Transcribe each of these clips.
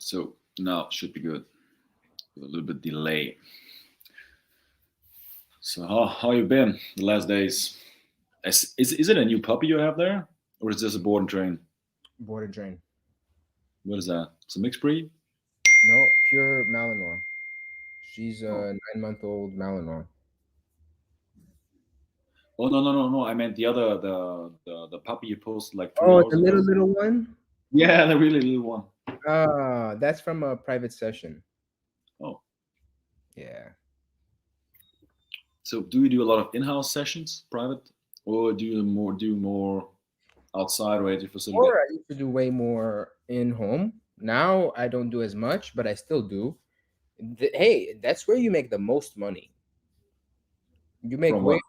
So now it should be good. With a little bit delay. So how you been the last days? Is it a new puppy you have there, or is this a board and train? Border drain. What is that? It's a mixed breed. No, pure Malinois. She's Oh, a 9-month-old Malinois. oh no! I meant the other the puppy you posted like three Oh, hours the little ago. little one. Yeah, the really little one. That's from a private session. Oh, Yeah. so do you do a lot of in-house sessions, private, or do more outside or at your facility? Or I used to do way more in home. Now I don't do as much, but I still do. Hey, that's where you make the most money. You make From what? way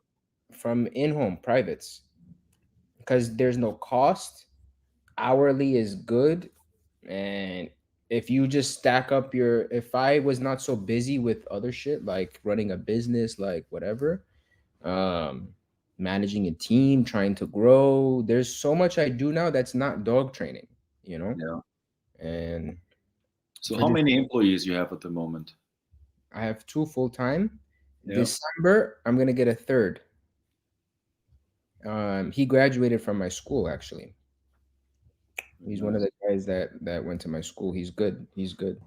from in home privates because there's no cost. Hourly is good, and if you just stack up your, if I was not so busy with other shit like running a business, like whatever, um, managing a team, trying to grow, there's so much I do now that's not dog training, you know, Yeah. and So for how this, many employees you have at the moment? I have two full time. Yeah. December, I'm gonna get a third. He graduated from my school actually. Very He's one of nice. the guys that went to my school. He's good. He's good.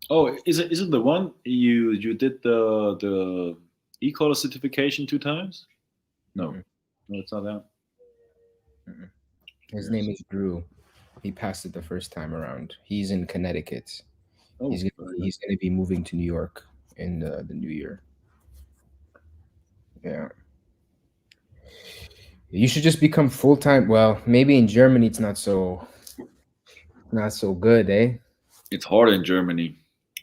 Oh, is it the one you did the e-collar certification 2 times? No, Mm-mm, no, it's not that. mm-mm. His name Yes. is Drew. He passed it the first time around. He's in Connecticut. Oh, very nice. He's gonna be moving to New York in the new year. Yeah. You should just become full time. Well, maybe in Germany it's not so good, eh? It's hard in Germany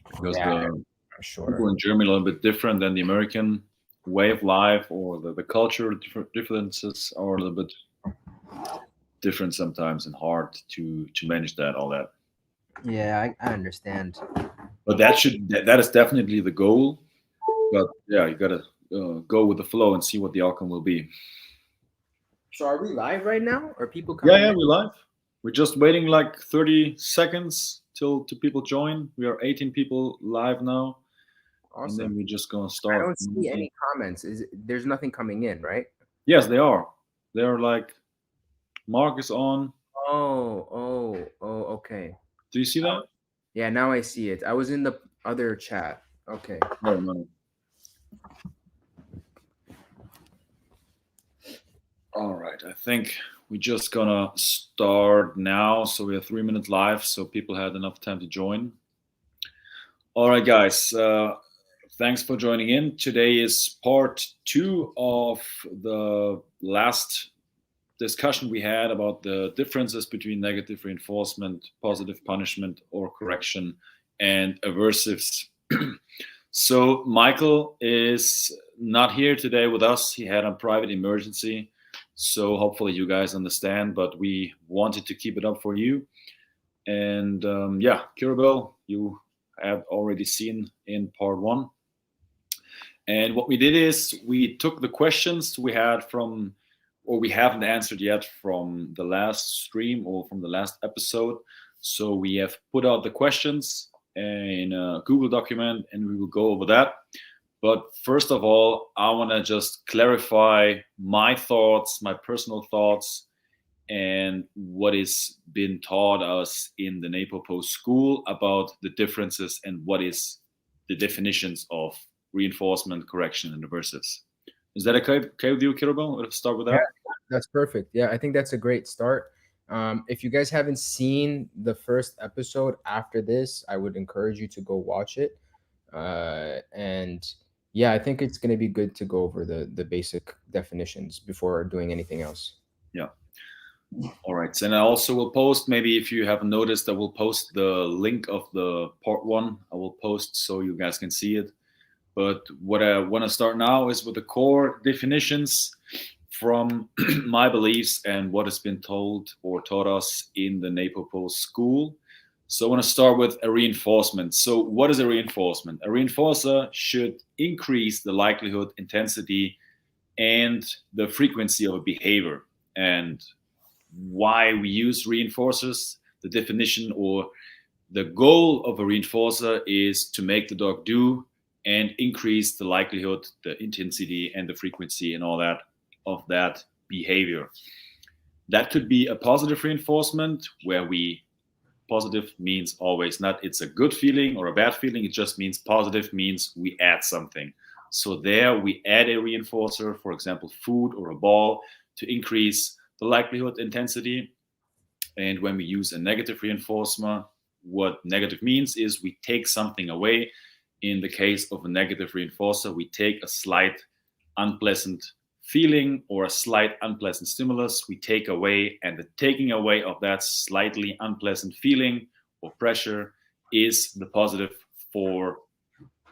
because Yeah, the I'm people sure. in Germany are a little bit different than the American way of life, or the cultural differences are a little bit different sometimes and hard to manage that all that. Yeah, I understand. But that is definitely the goal. But yeah, you gotta go with the flow and see what the outcome will be. So are we live right now? Are people Yeah, coming yeah, in? we're live. We're just waiting like 30 seconds till to people join. We are 18 people live now, and then Awesome. we're just gonna I start. don't see any comments. There's nothing coming in, right? Yes, they are. They're like Mark is on. Oh, okay. Do you see that? Yeah, now I see it. I was in the other chat. Okay. No, no. All right, I think we're just gonna start now. So we have 3 minutes live, so people had enough time to join. All right, guys. Thanks for joining in. Today is part two of the last discussion we had about the differences between negative reinforcement, positive punishment or correction, and aversives. So Michael is not here today with us. He had a private emergency. So hopefully you guys understand, but we wanted to keep it up for you. And yeah, Kirabel, you have already seen in part one. And what we did is we took the questions we had from, or we haven't answered yet from the last stream or from the last episode. So we have put out the questions in a Google document and we will go over that. But first of all, I want to just clarify my thoughts, my personal thoughts, and what is been taught us in the NePoPo school about the differences and what is the definitions of reinforcement, correction, and aversives. Is that okay with you, Kirobel? Let's start with Yeah, that. that's perfect. Yeah, I think that's a great start. If you guys haven't seen the first episode after this, I would encourage you to go watch it. And yeah, I think it's going to be good to go over the basic definitions before doing anything else. Yeah. All right. And I also will post, maybe if you haven't noticed, I will post the link of the part one. I will post so you guys can see it. But what I want to start now is with the core definitions from my beliefs and what has been told or taught us in the NePoPo school. So I want to start with a reinforcement. So what is a reinforcement? A reinforcer should increase the likelihood, intensity, and the frequency of a behavior. And why we use reinforcers, the definition or The goal of a reinforcer is to make the dog do and increase the likelihood, the intensity, and the frequency and all that of that behavior. That could be a positive reinforcement where we positive means always not it's a good feeling or a bad feeling. It just means positive means we add something. So there we add a reinforcer, for example, food or a ball, to increase the likelihood intensity. And when we use a negative reinforcement, what negative means is we take something away. In the case of a negative reinforcer, we take a slight unpleasant feeling or a slight unpleasant stimulus, we take away, and the taking away of that slightly unpleasant feeling or pressure is the positive for,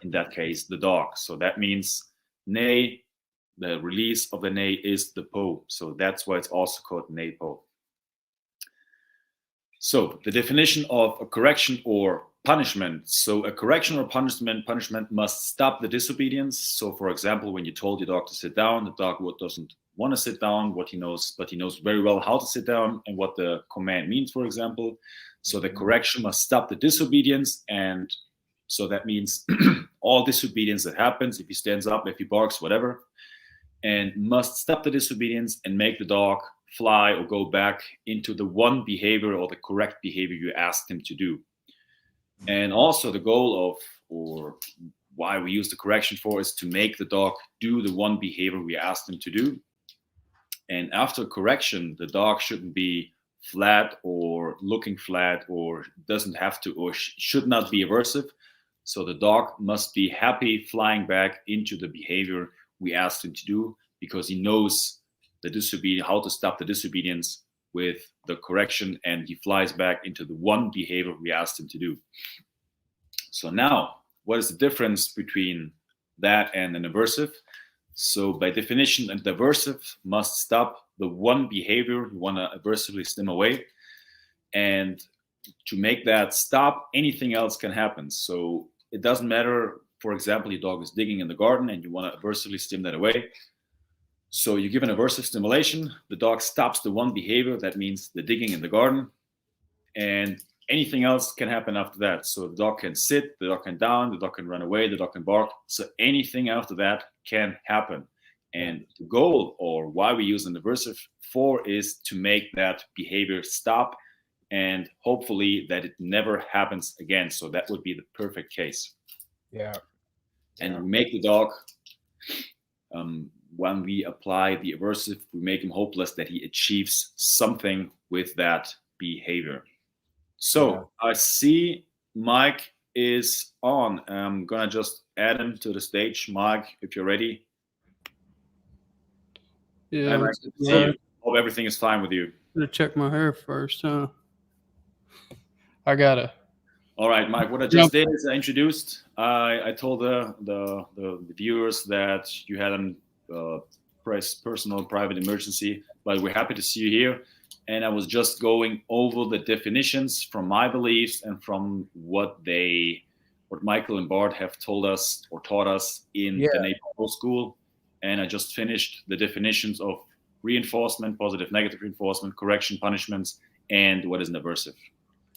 in that case, the dog. So that means neigh, the release of the neigh is the po. So that's why it's also called NePoPo. So the definition of a correction or punishment. So a correction or punishment must stop the disobedience. So for example, when you told your dog to sit down, the dog doesn't want to sit down, but he knows very well how to sit down and what the command means, for example. So the correction must stop the disobedience. And so that means all disobedience that happens, if he stands up, if he barks, whatever, and must stop the disobedience and make the dog fly or go back into the one behavior or the correct behavior you asked him to do. And also the goal of, or why we use the correction for, is to make the dog do the one behavior we asked him to do. And after correction, the dog shouldn't be flat or looking flat or doesn't have to or should not be aversive. So the dog must be happy flying back into the behavior we asked him to do, because he knows the disobedience, how to stop the disobedience with the correction, and he flies back into the one behavior we asked him to do. So now, what is the difference between that and an aversive? So by definition, an aversive must stop the one behavior you want to aversively stim away. And to make that stop, anything else can happen. So it doesn't matter, for example, your dog is digging in the garden and you want to aversively stim that away. So you give an aversive stimulation, the dog stops the one behavior, that means the digging in the garden, and anything else can happen after that. So the dog can sit, the dog can down, the dog can run away, the dog can bark. So anything after that can happen. And the goal, or why we use an aversive for, is to make that behavior stop and hopefully that it never happens again. So that would be the perfect case. Yeah. And we make the dog, when we apply the aversive, we make him hopeless that he achieves something with that behavior. So I see Mike is on. I'm gonna just add him to the stage. Mike, if you're ready. Yeah. Hi, Mike. Hope everything is fine with you. Gonna check my hair first, huh? I gotta. All right, Mike. What I just did is I introduced. I told the viewers that you had a personal private emergency, but we're happy to see you here. And I was just going over the definitions from my beliefs and from what Michael and Bart have told us or taught us in the NePoPo school. And I just finished the definitions of reinforcement, positive, negative reinforcement, correction, punishments, and what is an aversive.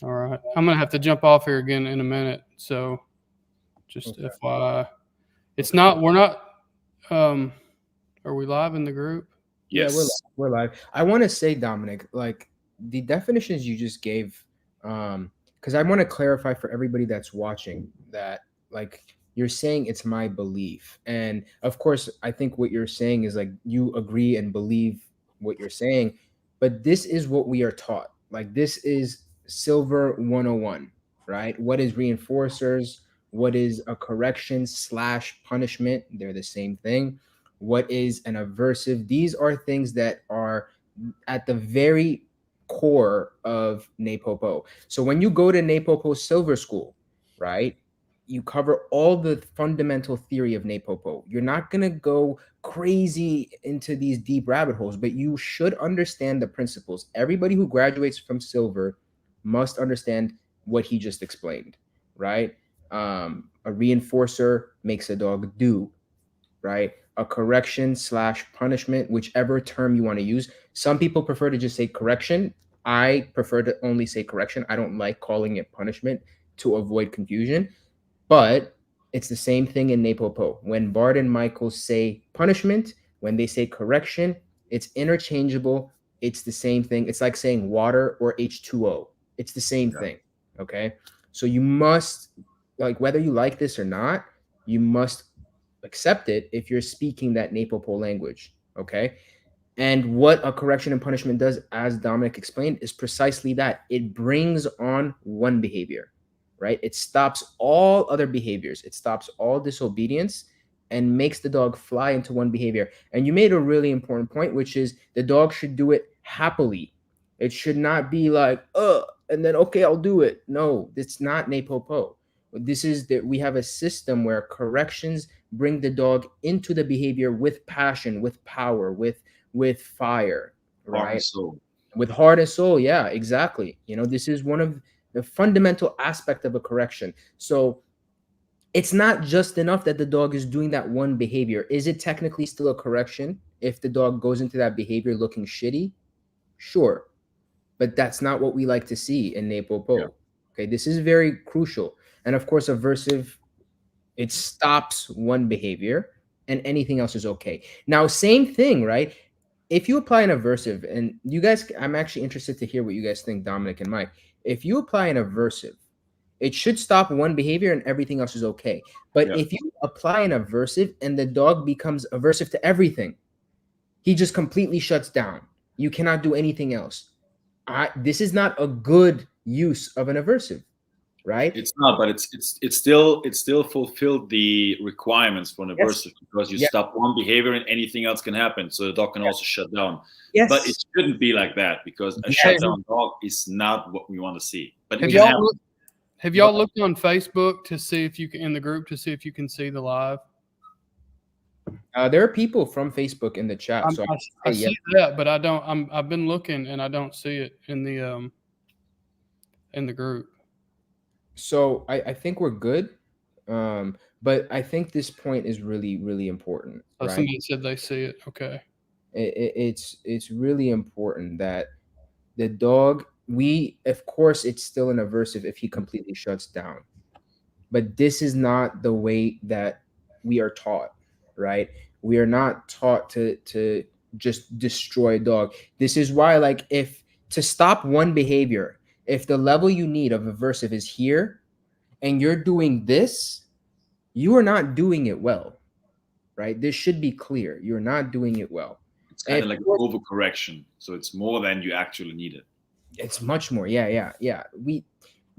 All right. I'm going to have to jump off here again in a minute. So just FYI. It's not, we're not, are we live in the group? Yes. Yeah, we're live. I want to say, Dominic, like the definitions you just gave, because I want to clarify for everybody that's watching that, like, you're saying it's my belief. And of course, I think what you're saying is like you agree and believe what you're saying, but this is what we are taught. Like, this is Silver 101, right? What is reinforcers? What is a correction / punishment? They're the same thing. What is an aversive? These are things that are at the very core of NePoPo. So when you go to NePoPo Silver School, right, you cover all the fundamental theory of NePoPo. You're not going to go crazy into these deep rabbit holes, but you should understand the principles. Everybody who graduates from Silver must understand what he just explained, right? A reinforcer makes a dog do, right? A correction / punishment, whichever term you want to use. Some people prefer to just say correction. I prefer to only say correction. I don't like calling it punishment to avoid confusion. But it's the same thing in NePoPo. When Bart and Michael say punishment, when they say correction, it's interchangeable. It's the same thing. It's like saying water or H2O. It's the same thing. Okay. So you must, like, whether you like this or not, you must accept it if you're speaking that NePoPo language. Okay. And what a correction and punishment does, as Dominic explained, is precisely that. It brings on one behavior, right? It stops all other behaviors. It stops all disobedience and makes the dog fly into one behavior. And you made a really important point, which is the dog should do it happily. It should not be like, and then, okay, I'll do it. No, it's not NePoPo. This is that we have a system where corrections bring the dog into the behavior with passion, with power, with fire, Heart and right? soul. With heart and soul. Yeah, exactly. This is one of the fundamental aspect of a correction. So it's not just enough that the dog is doing that one behavior. Is it technically still a correction if the dog goes into that behavior looking shitty? Sure. But that's not what we like to see in NePoPo. Yeah. Okay, this is very crucial. And of course, aversive, it stops one behavior and anything else is okay. Now, same thing, right? If you apply an aversive, and you guys, I'm actually interested to hear what you guys think, Dominic and Mike. If you apply an aversive, it should stop one behavior and everything else is okay. But Yeah. if you apply an aversive and the dog becomes aversive to everything, he just completely shuts down. You cannot do anything else. This is not a good use of an aversive, right? It's not, but it's still fulfilled the requirements for an aversive, because you stop one behavior and anything else can happen. So the dog can also shut down. Yes. But it shouldn't be like that, because a shutdown dog is not what we want to see. But have y'all looked on Facebook to see if you can, in the group, to see if you can see the live? There are people from Facebook in the chat. So I see that, but I don't. I've been looking and I don't see it in the group. So I think we're good, but I think this point is really, really important. Oh, right? Somebody said they see it. Okay. It's really important that the dog. Of course, it's still an aversive if he completely shuts down, but this is not the way that we are taught. Right? We are not taught to just destroy a dog. This is why, like, if to stop one behavior, if the level you need of aversive is here and you're doing this, you are not doing it well, right? This should be clear. You're not doing it well. It's kind of like overcorrection. So it's more than you actually need it. It's much more. Yeah.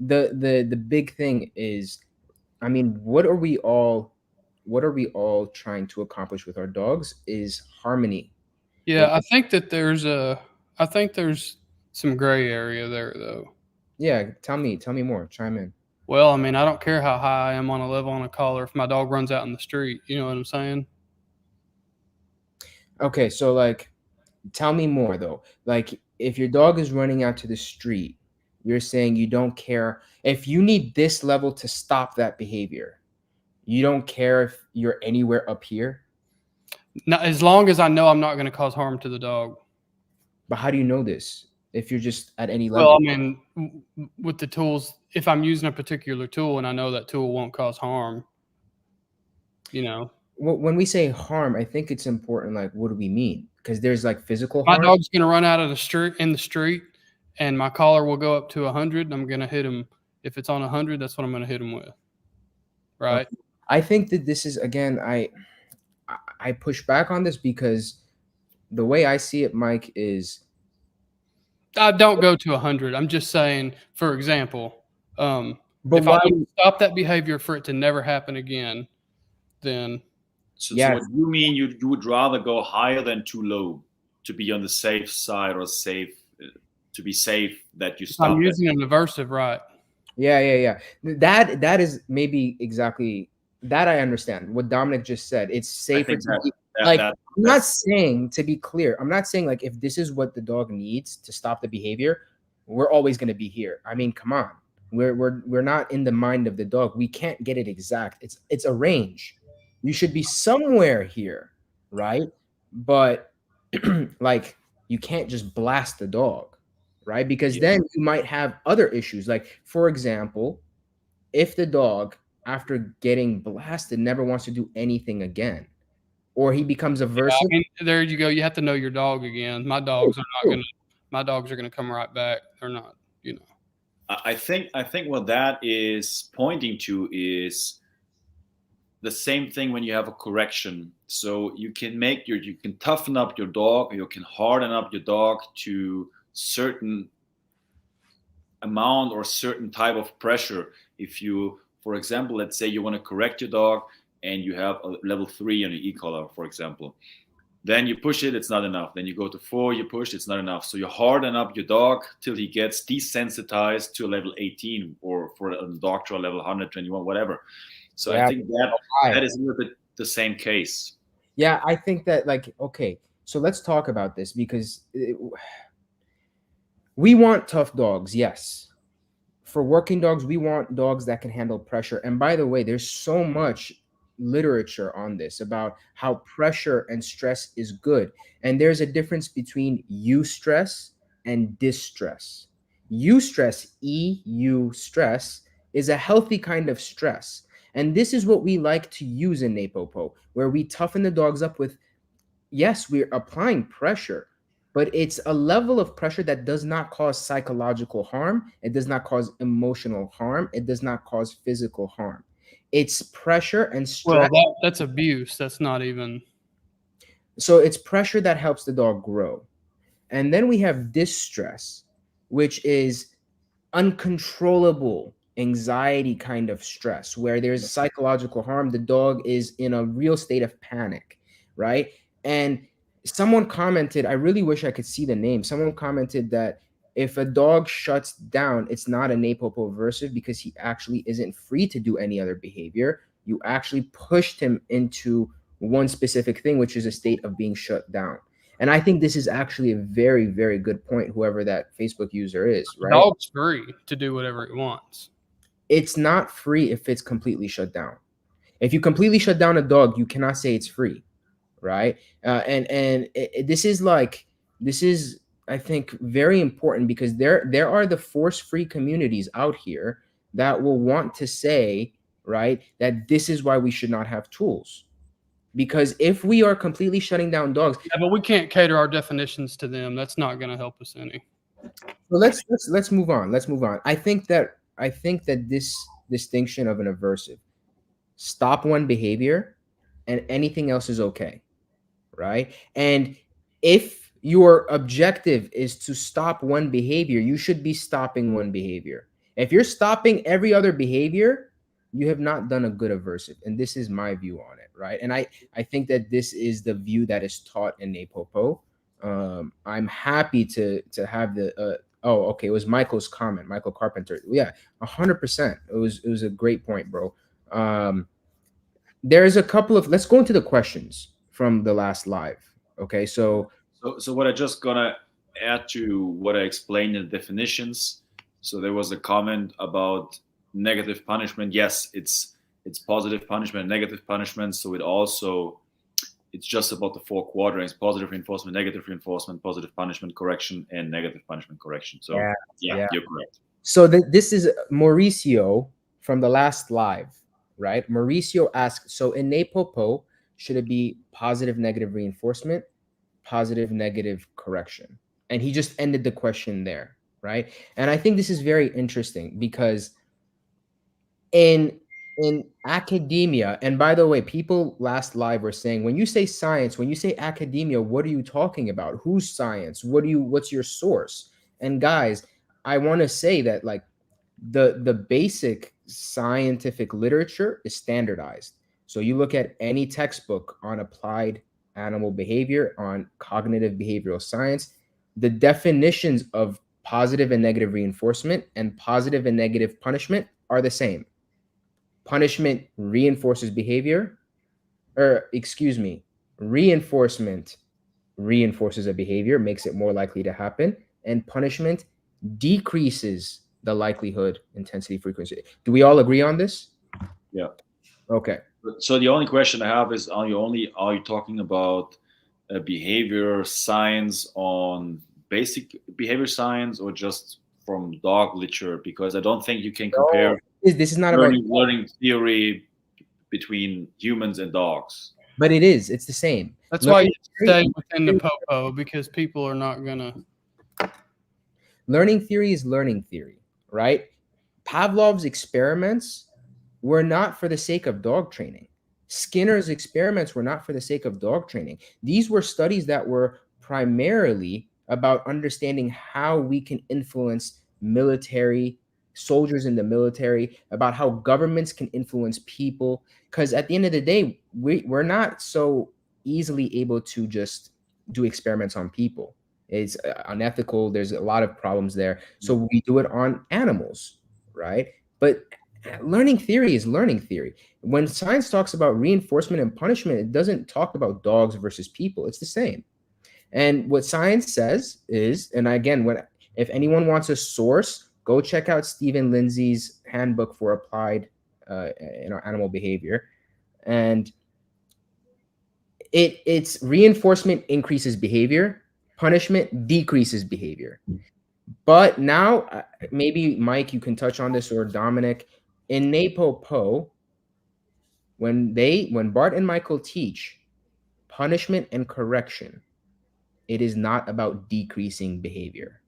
The big thing is, I mean, what are we all trying to accomplish with our dogs is harmony. Yeah, I think that there's some gray area there, though. Yeah, tell me more. Chime in. Well, I mean, I don't care how high I am on a level on a collar if my dog runs out in the street. You know what I'm saying? Okay, so, like, tell me more, though. Like, if your dog is running out to the street, you're saying you don't care. If you need this level to stop that behavior, you don't care if you're anywhere up here? Not, as long as I know I'm not going to cause harm to the dog. But how do you know this if you're just at any level? Well, I mean, with the tools, if I'm using a particular tool and I know that tool won't cause harm, you know. When we say harm, I think it's important, like, what do we mean? Because there's, like, physical harm. My harm. dog's going to run out of the street, and my collar will go up to 100, and I'm going to hit him. If it's on 100, that's what I'm going to hit him with. Right? Okay. I think that this is, again, I push back on this because the way I see it, Mike, is I don't go to 100. I'm just saying, for example, but if I want to stop that behavior for it to never happen again, then so what you mean, you would rather go higher than too low to be on the safe side, or to be safe that you stop. I'm using an aversive, right? Yeah. That is maybe exactly that. I understand what Dominic just said. It's safer to be, I'm not saying, to be clear, I'm not saying, like, if this is what the dog needs to stop the behavior, we're always going to be here. I mean, come on. We're not in the mind of the dog. We can't get it exact. It's a range. You should be somewhere here, right? But like, you can't just blast the dog, right? Because then you might have other issues. Like, for example, if the dog, after getting blasted, never wants to do anything again, or he becomes aversive. I mean, there you go. You have to know your dog again. My dogs are not True. gonna. My dogs are gonna come right back. They're not. You know. I think what that is pointing to is the same thing when you have a correction. So you can toughen up your dog, or you can harden up your dog to certain amount or certain type of pressure. If you, for example, let's say you want to correct your dog and you have a level 3 on your e-collar, for example, then you push it, it's not enough. Then you go to 4, you push, it's not enough. So you harden up your dog till he gets desensitized to a level 18, or for a dog to a level 121, whatever. So Yeah, I think that is a little bit the same case. Yeah, I think that, like, okay, so let's talk about this, because we want tough dogs, yes. For working dogs, we want dogs that can handle pressure. And by the way, there's so much literature on this about how pressure and stress is good. And there's a difference between eustress and distress. Eustress, EU stress, is a healthy kind of stress. And this is what we like to use in NePoPo, where we toughen the dogs up with, yes, we're applying pressure, but it's a level of pressure that does not cause psychological harm. It does not cause emotional harm. It does not cause physical harm. It's pressure and stress. Well, that's abuse. That's not even. So it's pressure that helps the dog grow. And then we have distress, which is uncontrollable anxiety kind of stress, where there's psychological harm. The dog is in a real state of panic, right? And someone commented, I really wish I could see the name. Someone commented that if a dog shuts down, it's not a NePoPo aversive, because he actually isn't free to do any other behavior. You actually pushed him into one specific thing, which is a state of being shut down. And I think this is actually a very, very good point, whoever that Facebook user is, right? Dog's free to do whatever it wants. It's not free if it's completely shut down. If you completely shut down a dog, you cannot say it's free, right? This is, I think, very important, because there are the force-free communities out here that will want to say, right, that this is why we should not have tools. Because if we are completely shutting down dogs, Yeah, but we can't cater our definitions to them. That's not going to help us any. well, let's move on. Let's move on. I think that this distinction of an aversive, stop one behavior and anything else is okay, right? And if your objective is to stop one behavior, you should be stopping one behavior. If you're stopping every other behavior, you have not done a good aversive. And this is my view on it, right? And I think that this is the view that is taught in NePoPo. I'm happy to have the oh, okay, it was Michael's comment, Michael Carpenter. Yeah, 100%. It was a great point, bro. There's a couple of, let's go into the questions from the last live. Okay, so what I just gonna add to what I explained in the definitions. So there was a comment about negative punishment. Yes, it's positive punishment, negative punishment. So it's just about the 4 quadrants: positive reinforcement, negative reinforcement, positive punishment, correction, and negative punishment, correction. So yeah. You're correct. So this is Mauricio from the last live, right? Mauricio asked, so in NePoPo, should it be positive, negative reinforcement, positive, negative correction? And he just ended the question there, right? And I think this is very interesting, because in academia, and by the way, people last live were saying, when you say science, when you say academia, what are you talking about? Whose science? What's your source? And guys, I want to say that, like, the basic scientific literature is standardized. So you look at any textbook on applied animal behavior, on cognitive behavioral science, the definitions of positive and negative reinforcement and positive and negative punishment are the same. Punishment reinforces behavior, or excuse me, reinforcement reinforces a behavior, makes it more likely to happen, and punishment decreases the likelihood, intensity, frequency. Do we all agree on this? Yeah. Okay. So the only question I have is, are you talking about behavior science on basic behavior science, or just from dog literature? Because I don't think you can compare This is not about learning theory between humans and dogs. but it is. It's the same. That's why you stay within the NePoPo, because people are not gonna. Learning theory is learning theory, right? Pavlov's experiments were not for the sake of dog training. Skinner's experiments were not for the sake of dog training. These were studies that were primarily about understanding how we can influence military soldiers in the military, about how governments can influence people. Because at the end of the day, we're not so easily able to just do experiments on people. It's unethical. There's a lot of problems there. So we do it on animals, right? But learning theory is learning theory. When science talks about reinforcement and punishment, it doesn't talk about dogs versus people. It's the same. And what science says is, and again, if anyone wants a source, go check out Stephen Lindsay's handbook for applied animal behavior. And it's reinforcement increases behavior, punishment decreases behavior. But now, maybe Mike, you can touch on this, or Dominic. In NePoPo, when Bart and Michael teach punishment and correction, it is not about decreasing behavior.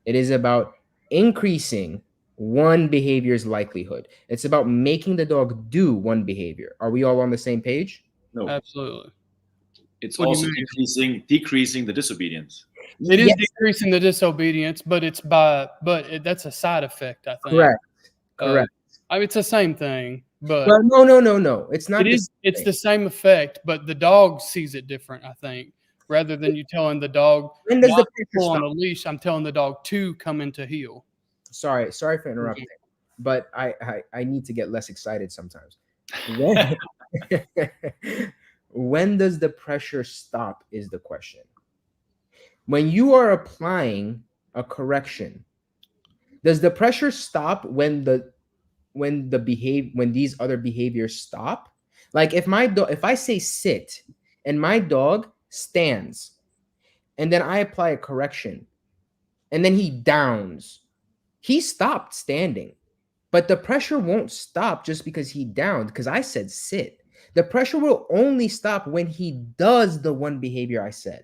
It is about increasing one behavior's likelihood. It's about making the dog do one behavior. Are we all on the same page? No, Absolutely. it's also decreasing the disobedience. It is decreasing the disobedience, but that's a side effect, I think. Correct. Correct. I mean, it's the same thing, but well, no. It's not. It's the same effect, but the dog sees it different, I think. Rather than you telling the dog when does the pull on a leash, I'm telling the dog to come into heel. Sorry for interrupting, but I need to get less excited sometimes. When does the pressure stop is the question. When you are applying a correction, does the pressure stop when these other behaviors stop? Like if I say sit and my dog stands, and then I apply a correction, and then he downs, he stopped standing, but the pressure won't stop just because he downed, because I said sit. The pressure will only stop when he does the one behavior I said.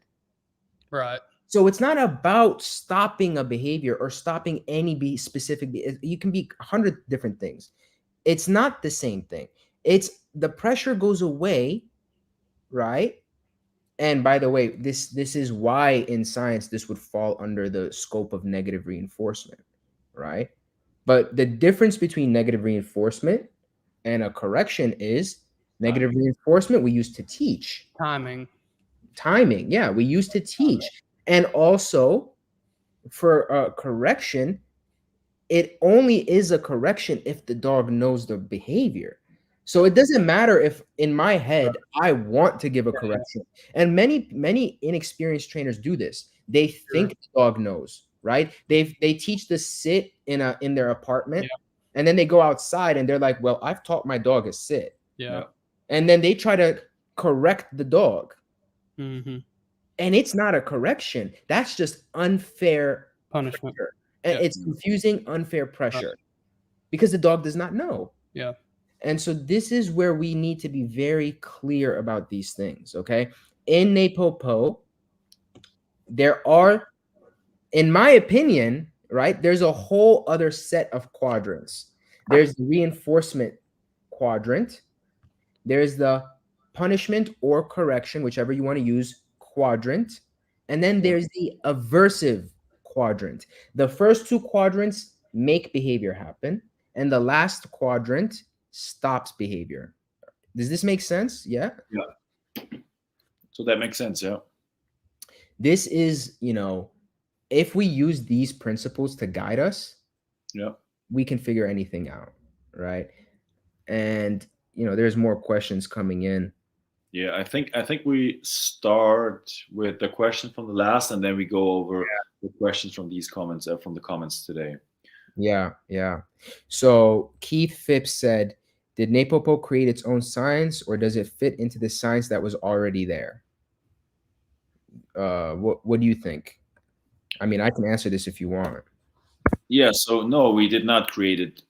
Right. So it's not about stopping a behavior or stopping any specific. You can be 100 different things. It's not the same thing. It's the pressure goes away, right? And by the way, this is why in science this would fall under the scope of negative reinforcement, right? But the difference between negative reinforcement and a correction is negative reinforcement we use to teach. Timing, yeah, we use to teach. And also for a correction, it only is a correction if the dog knows the behavior. So it doesn't matter if in my head I want to give a correction. And many inexperienced trainers do this. They think the dog knows, right? They teach the sit in their apartment, and then they go outside and they're like, well, I've taught my dog a sit. Yeah. And then they try to correct the dog. Mm-hmm. And it's not a correction. That's just unfair punishment. Pressure. And it's confusing, unfair pressure because the dog does not know. Yeah. And so this is where we need to be very clear about these things, okay? In NePoPo, there are, in my opinion, right, there's a whole other set of quadrants. There's the reinforcement quadrant. There's the punishment or correction, whichever you want to use, quadrant. And then there's the aversive quadrant. The first two quadrants make behavior happen, and the last quadrant stops behavior. Does this make sense? Yeah. So that makes sense. Yeah. This is, if we use these principles to guide us, we can figure anything out, right? And there's more questions coming in. Yeah, I think we start with the question from the last, and then we go over the questions from these comments, from the comments today. Yeah. So Keith Phipps said, did NePoPo create its own science, or does it fit into the science that was already there? What do you think? I mean, I can answer this if you want. Yeah, so no, we did not create it.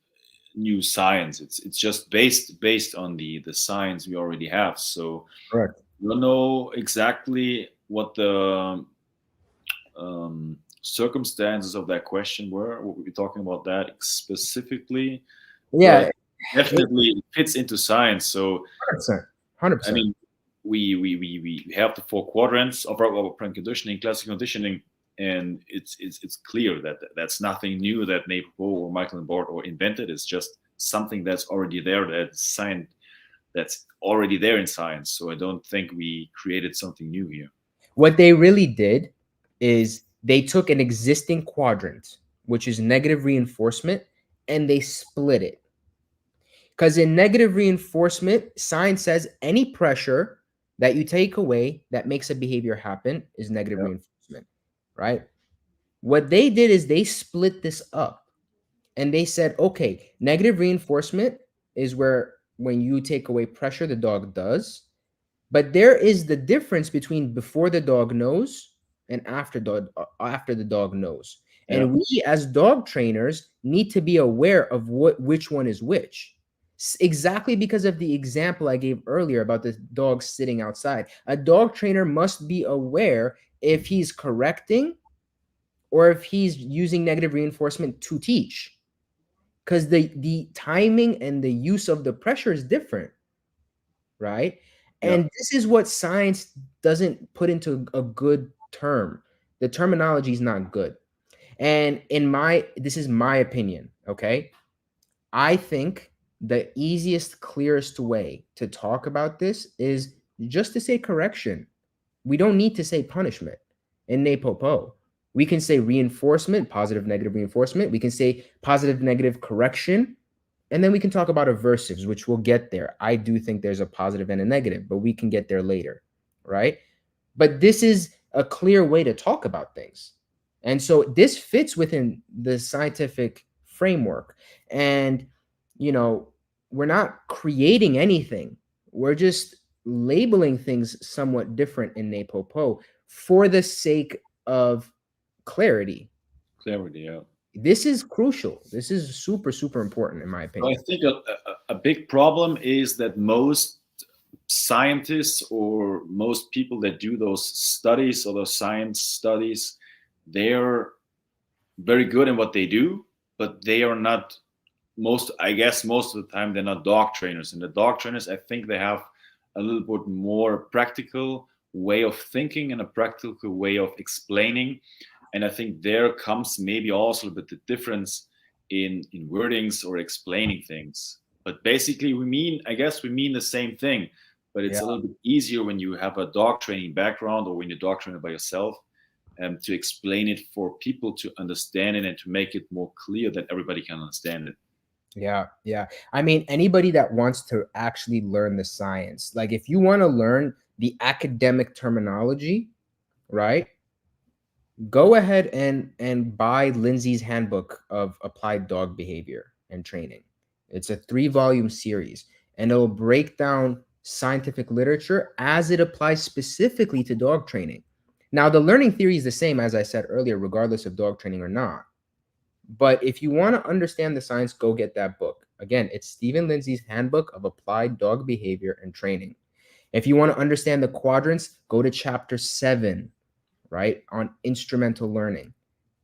new science. It's just based on the science we already have. So Correct. I don't know exactly what the circumstances of that question were. What we talking about that specifically? Yeah, But definitely it fits into science. So 100%. I 100%. mean, we have the four quadrants of our operant conditioning, classical conditioning, and it's clear that that's nothing new that NePoPo or Michael and Bart or invented. It's just something that's already there, that's already there in science. So I don't think we created something new here. What they really did is they took an existing quadrant, which is negative reinforcement, and they split it. Because in negative reinforcement, science says any pressure that you take away that makes a behavior happen is negative Yep. reinforcement, right? What they did is they split this up and they said, okay, negative reinforcement is where when you take away pressure, the dog does. But there is the difference between before the dog knows and after the dog knows. And Yeah. we as dog trainers need to be aware of which one is which. Exactly because of the example I gave earlier about the dog sitting outside. A dog trainer must be aware if he's correcting or if he's using negative reinforcement to teach. Because the timing and the use of the pressure is different, right? And this is what science doesn't put into a good term. The terminology is not good. And this is my opinion, okay? I think the easiest, clearest way to talk about this is just to say correction. We don't need to say punishment in NePoPo. We can say reinforcement, positive, negative reinforcement. We can say positive, negative correction. And then we can talk about aversives, which we'll get there. I do think there's a positive and a negative, but we can get there later, right? But this is a clear way to talk about things. And so this fits within the scientific framework. And, we're not creating anything. We're just labeling things somewhat different in NePoPo for the sake of clarity. Clarity, yeah. This is crucial. This is super, super important, in my So I opinion. think a big problem is that most scientists or most people that do those studies or those science studies, they're very good in what they do, but they are not I guess most of the time they're not dog trainers. And the dog trainers, I think they have a little bit more practical way of thinking and a practical way of explaining. And I think there comes maybe also a bit the difference in wordings or explaining things. But basically I guess we mean the same thing, but it's a little bit easier when you have a dog training background or when you're dog training by yourself, to explain it for people to understand it and to make it more clear that everybody can understand it. Yeah, yeah. I mean, anybody that wants to actually learn the science, like if you want to learn the academic terminology, right? Go ahead and buy Lindsay's Handbook of Applied Dog Behavior and Training. It's a 3-volume series, and it'll break down scientific literature as it applies specifically to dog training. Now, the learning theory is the same, as I said earlier, regardless of dog training or not. But if you want to understand the science, go get that book. Again, it's Stephen Lindsay's Handbook of Applied Dog Behavior and Training. If you want to understand the quadrants, go to chapter 7, right, on instrumental learning.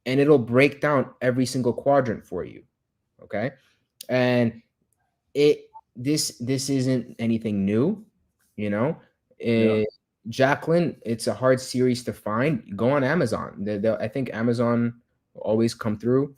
And it'll break down every single quadrant for you. Okay. And this isn't anything new, Jacqueline, it's a hard series to find. Go on Amazon. I think Amazon will always come through.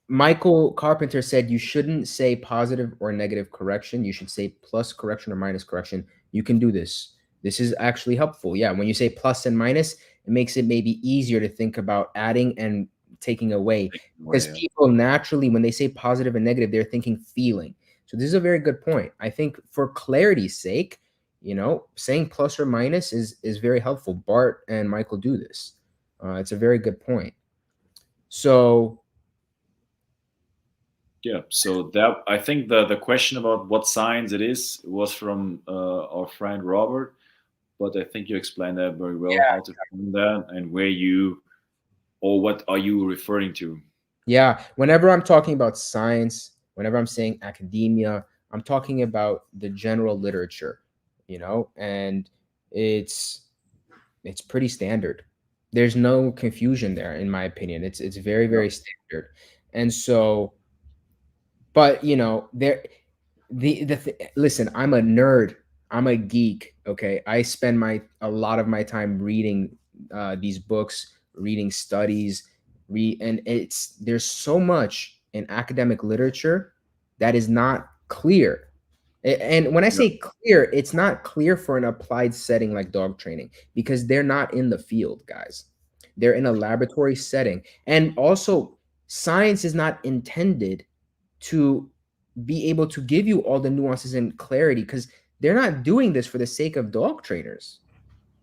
Michael Carpenter said you shouldn't say positive or negative correction. You should say plus correction or minus correction. You can do this. This is actually helpful. Yeah, when you say plus and minus, it makes it maybe easier to think about adding and taking away. Because people naturally, when they say positive and negative, they're thinking feeling. So this is a very good point. I think for clarity's sake, saying plus or minus is very helpful. Bart and Michael do this. It's a very good point. So yeah, so that I think the question about what science it is was from our friend Robert, but I think you explained that very well, how to find that and where you, or what are you referring to? Yeah. Whenever I'm talking about science, whenever I'm saying academia, I'm talking about the general literature, and it's it's pretty standard. There's no confusion there, in my opinion. It's very, Yeah. very standard. And so, but there listen, I'm a nerd. I'm a geek. Okay. I spend a lot of my time reading these books, reading studies, and there's so much in academic literature that is not clear. And when I Yeah. say clear, it's not clear for an applied setting like dog training, because they're not in the field, guys. They're in a laboratory setting. And also, science is not intended to be able to give you all the nuances and clarity, because they're not doing this for the sake of dog trainers.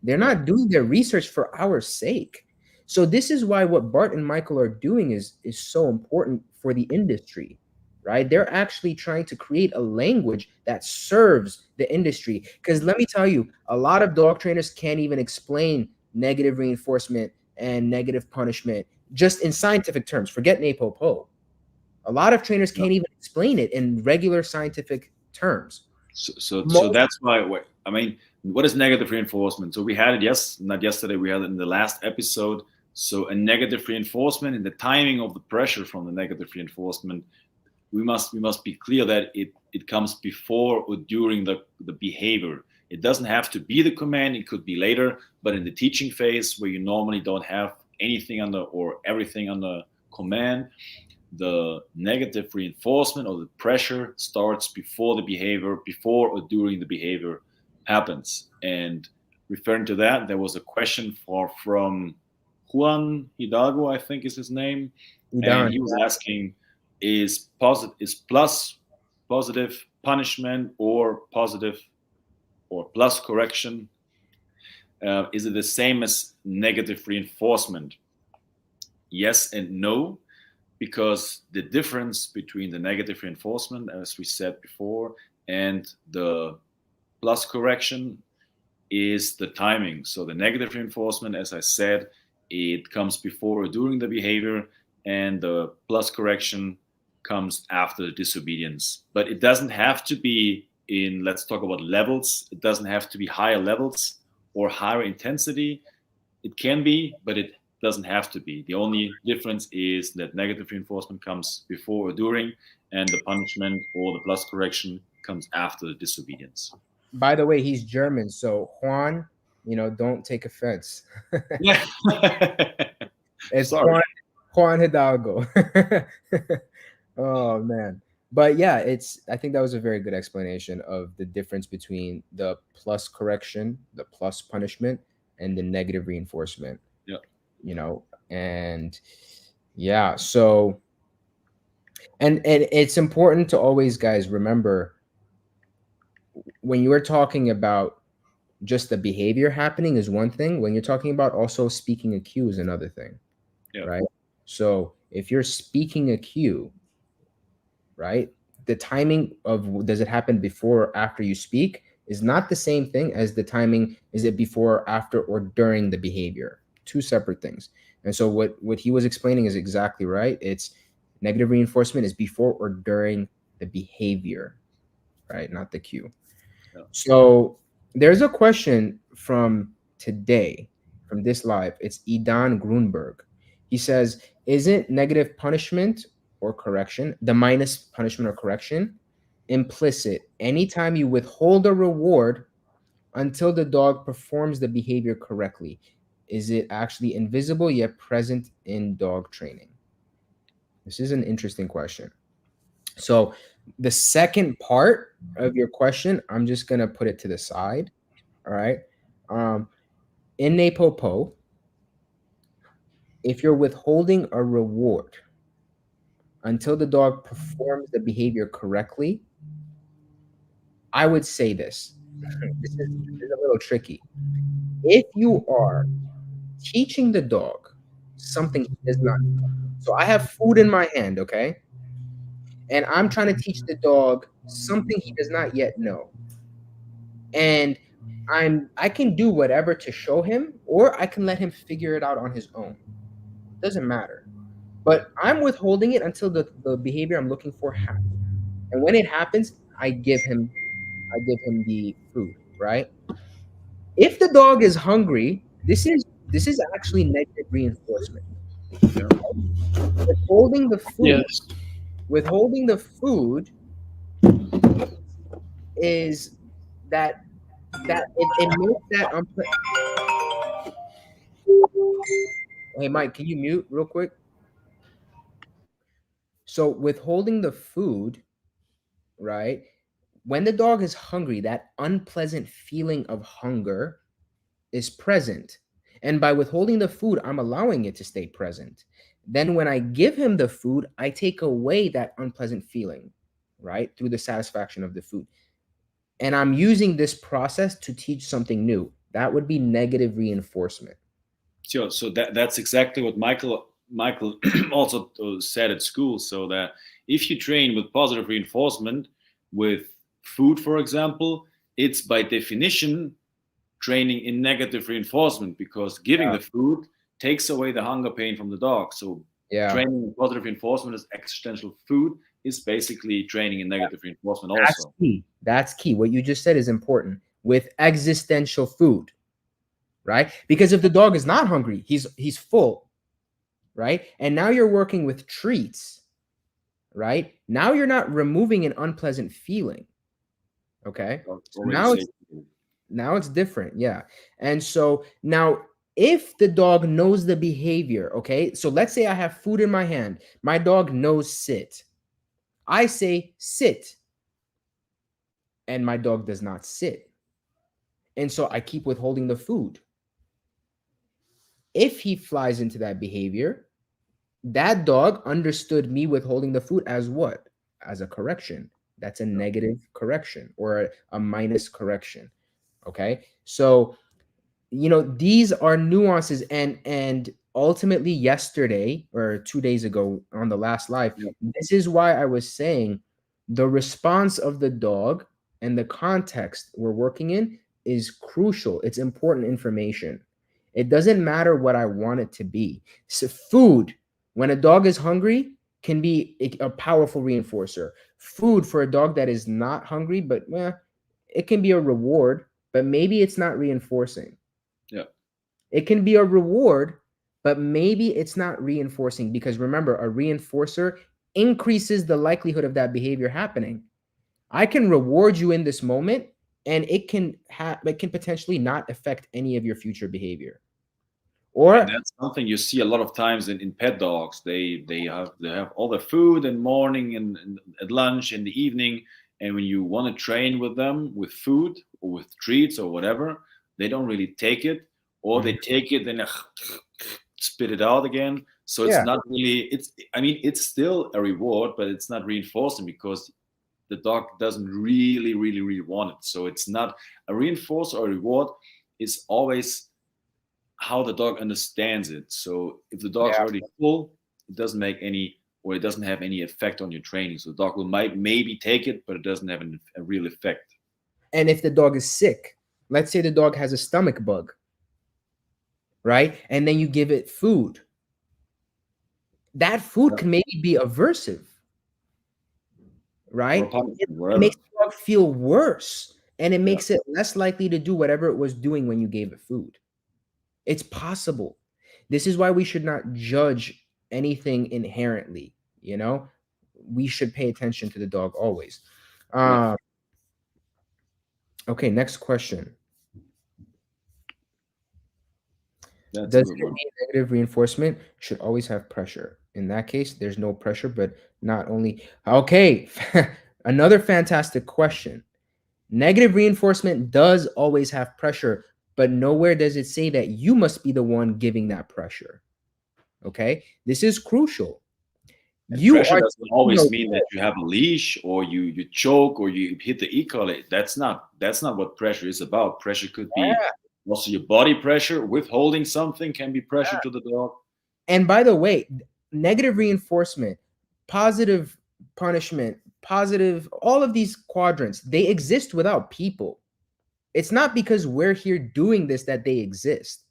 They're Yeah. not doing their research for our sake. So this is why what Bart and Michael are doing is so important for the industry, right? They're actually trying to create a language that serves the industry. Because let me tell you, a lot of dog trainers can't even explain negative reinforcement and negative punishment just in scientific terms. Forget NePoPo. A lot of trainers Yeah. can't even explain it in regular scientific terms. So Most, that's why. I mean, what is negative reinforcement? So we had it, yes, not yesterday. We had it in the last episode. So a negative reinforcement and the timing of the pressure from the negative reinforcement, we must be clear that it comes before or during the behavior. It doesn't have to be the command. It could be later, but in the teaching phase where you normally don't have anything under or everything under command, the negative reinforcement or the pressure starts before the behavior, before or during the behavior happens. And referring to that, there was a question from Juan Hidalgo, I think is his name, and Idan. he was asking, is plus positive punishment or positive or plus correction, is it the same as negative reinforcement? Yes and no, because the difference between the negative reinforcement, as we said before, and the plus correction is the timing. So the negative reinforcement, as I said, it comes before or during the behavior, and the plus correction comes after the disobedience. But it doesn't have to be in, let's talk about levels, it doesn't have to be higher levels or higher intensity. It can be, but it doesn't have to be. The only difference is that negative reinforcement comes before or during, and the punishment or the plus correction comes after the disobedience. By the way, he's German, so Juan, don't take offense. Yeah. It's Sorry. Juan Hidalgo. Oh man. But yeah, I think that was a very good explanation of the difference between the plus correction, the plus punishment, and the negative reinforcement. Yeah. And yeah, so and it's important to always, guys, remember, when you are talking about just the behavior happening is one thing. When you're talking about also speaking a cue is another thing, Yeah. right? So if you're speaking a cue, right, the timing of does it happen before or after you speak is not the same thing as the timing, is it before, after, or during the behavior. Two separate things. And so what he was explaining is exactly right. It's negative reinforcement is before or during the behavior, right? Not the cue. Yeah. So there's a question from today, from this live. It's Idan Grunberg. He says, isn't negative punishment or correction, the minus punishment or correction, implicit anytime you withhold a reward until the dog performs the behavior correctly? Is it actually invisible yet present in dog training? This is an interesting question. So the second part of your question, I'm just gonna put it to the side. All right. In NePoPo, if you're withholding a reward until the dog performs the behavior correctly, I would say this. This is a little tricky. If you are teaching the dog something he does not know, so I have food in my hand, okay? And I'm trying to teach the dog something he does not yet know. And I can do whatever to show him, or I can let him figure it out on his own. Doesn't matter. But I'm withholding it until the behavior I'm looking for happens. And when it happens, I give him the food, right? If the dog is hungry, this is actually negative reinforcement. Yeah. Withholding the food, Yes. withholding the food is that it makes that Hey Mike, can you mute real quick? So withholding the food, right? When the dog is hungry, that unpleasant feeling of hunger is present. And by withholding the food, I'm allowing it to stay present. Then when I give him the food, I take away that unpleasant feeling, right? Through the satisfaction of the food. And I'm using this process to teach something new. That would be negative reinforcement. So that's exactly what Michael also said at school. So that if you train with positive reinforcement, with food, for example, it's by definition training in negative reinforcement, because giving the food takes away the hunger pain from the dog. So training in positive reinforcement as existential food is basically training in negative reinforcement also. That's key. That's key. What you just said is important. With existential food, right? Because if the dog is not hungry, he's full, right? And now you're working with treats, right? Now you're not removing an unpleasant feeling. Okay. So now it's different. Yeah. And so now if the dog knows the behavior, okay, so let's say I have food in my hand. My dog knows sit. I say sit. And my dog does not sit. And so I keep withholding the food. If he flies into that behavior, that dog understood me withholding the food as what? As a correction. That's a negative correction or a minus correction. Okay. So, these are nuances, and ultimately yesterday or 2 days ago on the last live, this is why I was saying the response of the dog and the context we're working in is crucial. It's important information. It doesn't matter what I want it to be. So food, when a dog is hungry, can be a powerful reinforcer. Food for a dog that is not hungry, but it can be a reward, but maybe it's not reinforcing. Yeah. It can be a reward, but maybe it's not reinforcing, because remember, a reinforcer increases the likelihood of that behavior happening. I can reward you in this moment, and it can potentially not affect any of your future behavior. Or and that's something you see a lot of times in pet dogs. They have all the food in the morning and at lunch in the evening, and when you want to train with them with food or with treats or whatever, they don't really take it, or they take it and spit it out again. So it's not really. It's still a reward, but it's not reinforcing because the dog doesn't really want it. So it's not a reinforcer or a reward. It's always how the dog understands it. So if the dog's already full, it doesn't make any, or it doesn't have any effect on your training. So the dog will maybe take it, but it doesn't have a real effect. And if the dog is sick, let's say the dog has a stomach bug, right? And then you give it food. That food can maybe be aversive, right? It makes the dog feel worse, and it makes it less likely to do whatever it was doing when you gave it food. It's possible. This is why we should not judge anything inherently. We should pay attention to the dog always. Okay, next question. Does it mean negative reinforcement should always have pressure? In that case, there's no pressure, but not only. Okay, another fantastic question. Negative reinforcement does always have pressure, but nowhere does it say that you must be the one giving that pressure. Okay, this is crucial. Pressure doesn't always mean that you have a leash or you choke or you hit the e-collar. That's not what pressure is about. Pressure could be also your body pressure. Withholding something can be pressure to the dog. And by the way, negative reinforcement, positive punishment, positive, all of these quadrants, they exist without people. It's not because we're here doing this that they exist.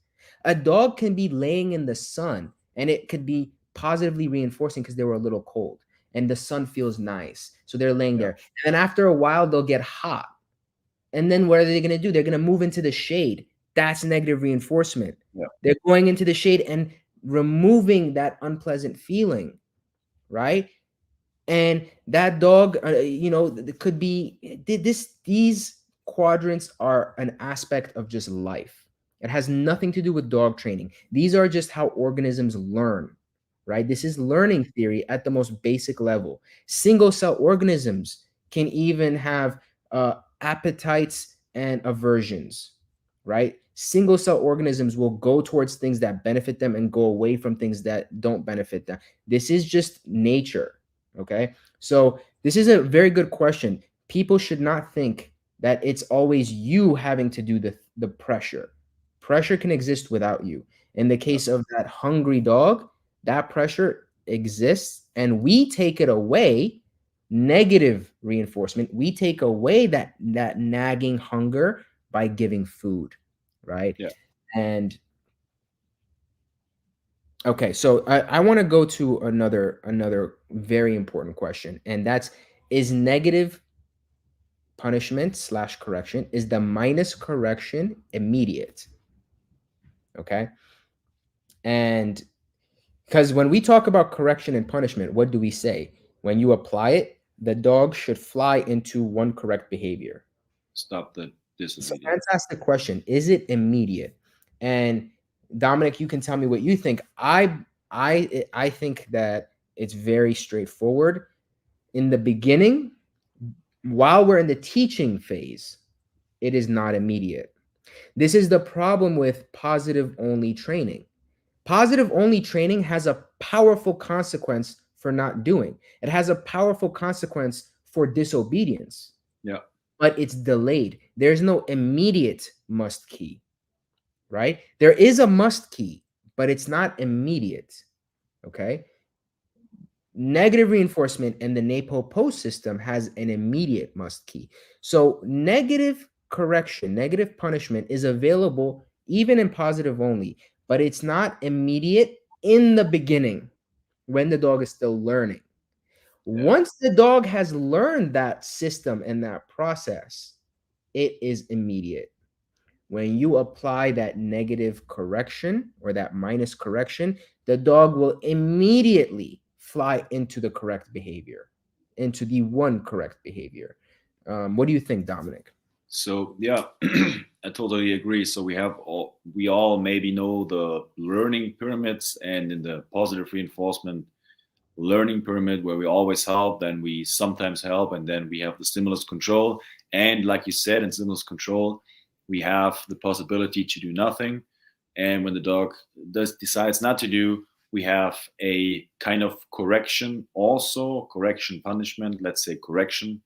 A dog can be laying in the sun and it could be positively reinforcing because they were a little cold and the sun feels nice. So they're laying there. And then after a while, they'll get hot. And then what are they going to do? They're going to move into the shade. That's negative reinforcement. Yeah. They're going into the shade and removing that unpleasant feeling, right? And that dog, it could be these quadrants are an aspect of just life. It has nothing to do with dog training. These are just how organisms learn, right? This is learning theory at the most basic level. Single cell organisms can even have appetites and aversions, right? Single cell organisms will go towards things that benefit them and go away from things that don't benefit them. This is just nature. Okay. So this is a very good question. People should not think that it's always you having to do the pressure. Pressure can exist without you. In the case of that hungry dog, that pressure exists and we take it away. Negative reinforcement. We take away that nagging hunger by giving food, right? Yeah. And okay, so I want to go to another very important question, and that's, is negative punishment / correction, is the minus correction immediate? Okay. And because when we talk about correction and punishment, what do we say? When you apply it, the dog should fly into one correct behavior. Stop the It's a disobedience. fantastic question. Is it immediate? And Dominic, you can tell me what you think. I think that it's very straightforward. In the beginning, while we're in the teaching phase, it is not immediate. This is the problem with positive only training. Positive only training has a powerful consequence for not doing. It has a powerful consequence for disobedience. Yeah. But it's delayed. There's no immediate must key, right? There is a must key, but it's not immediate. Okay. Negative reinforcement in the NePoPo system has an immediate must key. So negative correction, negative punishment is available even in positive only, but it's not immediate in the beginning when the dog is still learning. Yeah. Once the dog has learned that system and that process, it is immediate. When you apply that negative correction or that minus correction, the dog will immediately fly into the correct behavior, into the one correct behavior. What do you think, Dominic? So yeah, I totally agree. So we all maybe know the learning pyramids, and in the positive reinforcement learning pyramid where we always help, then we sometimes help, and then we have the stimulus control. And like you said, in stimulus control, we have the possibility to do nothing. And when the dog decides not to do, we have a kind of correction, also correction punishment, let's say correction,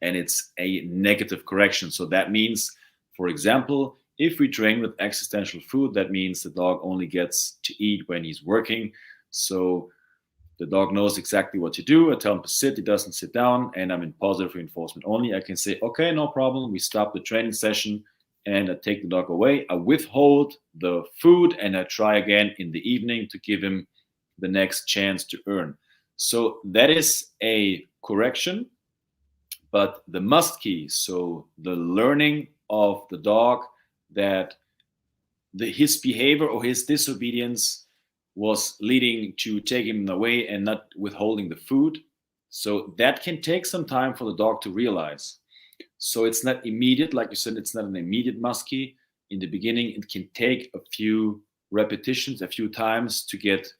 and it's a negative correction. So that means, for example, if we train with existential food, that means the dog only gets to eat when he's working. So the dog knows exactly what to do. I tell him to sit, he doesn't sit down, and I'm in positive reinforcement only. I can say, okay, no problem. We stop the training session and I take the dog away. I withhold the food and I try again in the evening to give him the next chance to earn. So that is a correction, but the must key, so the learning of the dog that his behavior or his disobedience was leading to taking him away and not withholding the food. So that can take some time for the dog to realize. So it's not immediate, like you said, it's not an immediate must key. In the beginning, it can take a few repetitions, a few times to get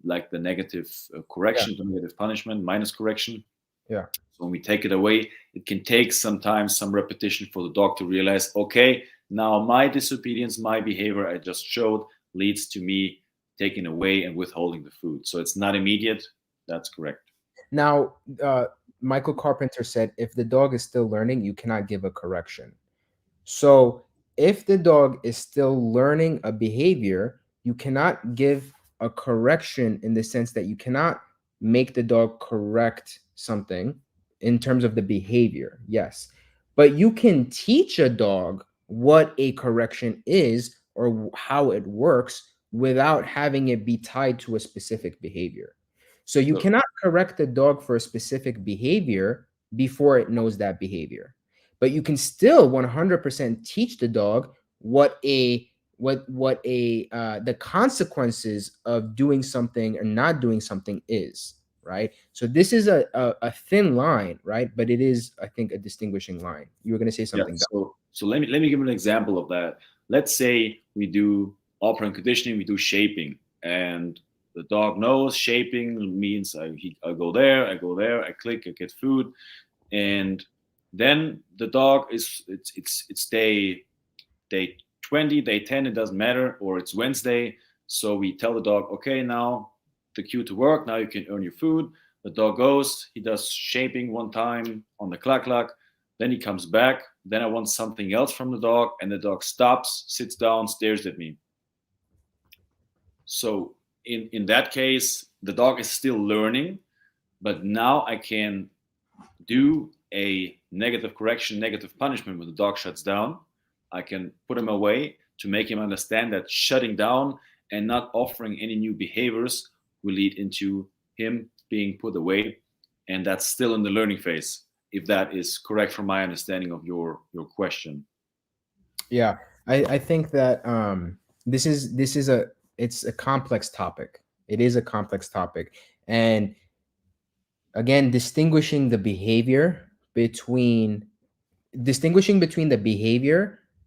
like the negative correction, the negative punishment, minus correction. Yeah. So when we take it away, it can take sometimes some repetition for the dog to realize, okay, now my disobedience, my behavior I just showed leads to me taking away and withholding the food. So it's not immediate. That's correct. Now, Michael Carpenter said, if the dog is still learning, you cannot give a correction. So if the dog is still learning a behavior, you cannot give a correction in the sense that you cannot make the dog correct something in terms of the behavior. Yes. But you can teach a dog what a correction is or how it works without having it be tied to a specific behavior. So you So- cannot correct the dog for a specific behavior before it knows that behavior. But you can still 100% teach the dog what the consequences of doing something or not doing something is, right? So this is a thin line, right? But it is, I think, a distinguishing line. You were going to say Yeah. something. So let me give an example of that. Let's say we do operant conditioning, we do shaping, and the dog knows shaping means I go there, I click, I get food, and then the dog it's day 20, day 10, it doesn't matter, or it's Wednesday. So we tell the dog, okay, now the cue to work, now you can earn your food. The dog goes, he does shaping one time on the clack, then he comes back. Then I want something else from the dog, and the dog stops, sits down, stares at me. So in that case, the dog is still learning, but now I can do a negative correction, negative punishment when the dog shuts down. I can put him away to make him understand that shutting down and not offering any new behaviors will lead into him being put away. And that's still in the learning phase, if that is correct from my understanding of your question. Yeah, I think that this is it's a complex topic. It is a complex topic, and again, distinguishing the behavior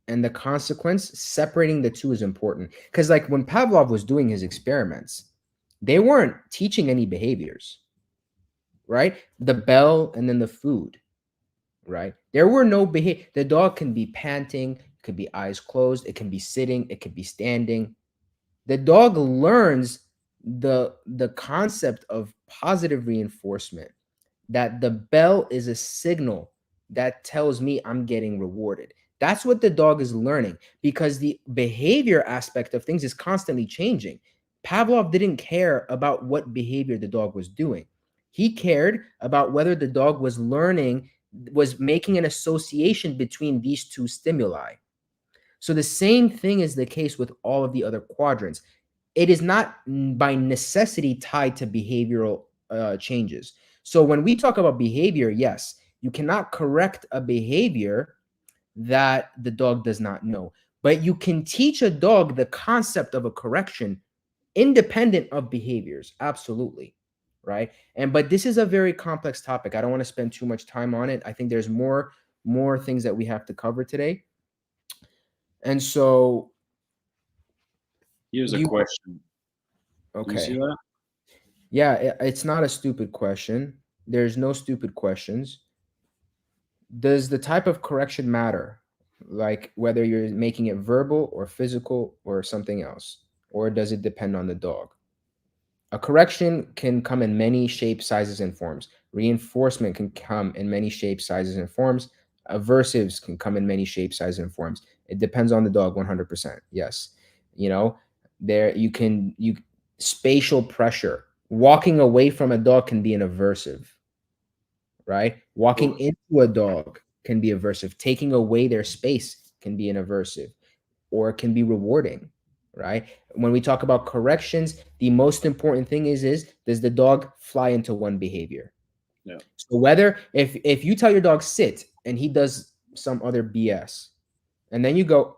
and the consequence, separating the two is important. Because like when Pavlov was doing his experiments, they weren't teaching any behaviors, right? The bell and then the food, right? There were no behavior. The dog can be panting, it could be eyes closed, it can be sitting, it could be standing. The dog learns the concept of positive reinforcement, that the bell is a signal that tells me I'm getting rewarded. That's what the dog is learning, because the behavior aspect of things is constantly changing. Pavlov didn't care about what behavior the dog was doing. He cared about whether the dog was learning, was making an association between these two stimuli. So the same thing is the case with all of the other quadrants. It is not by necessity tied to behavioral changes. So when we talk about behavior, yes, you cannot correct a behavior that the dog does not know, but you can teach a dog the concept of a correction independent of behaviors. Absolutely. Right. But this is a very complex topic. I don't want to spend too much time on it. I think there's more things that we have to cover today. And so Here's a question. Okay. Do you see that? Yeah, it's not a stupid question. There's no stupid questions. Does the type of correction matter? Like whether you're making it verbal or physical or something else? Or does it depend on the dog? A correction can come in many shapes, sizes, and forms. Reinforcement can come in many shapes, sizes, and forms. Aversives can come in many shapes, sizes, and forms. It depends on the dog 100%. Yes. Spatial pressure. Walking away from a dog can be an aversive, right? Walking into a dog can be aversive. Taking away their space can be an aversive, or it can be rewarding, right? When we talk about corrections, the most important thing is does the dog fly into one behavior? Yeah. So whether if you tell your dog sit and he does some other BS, and then you go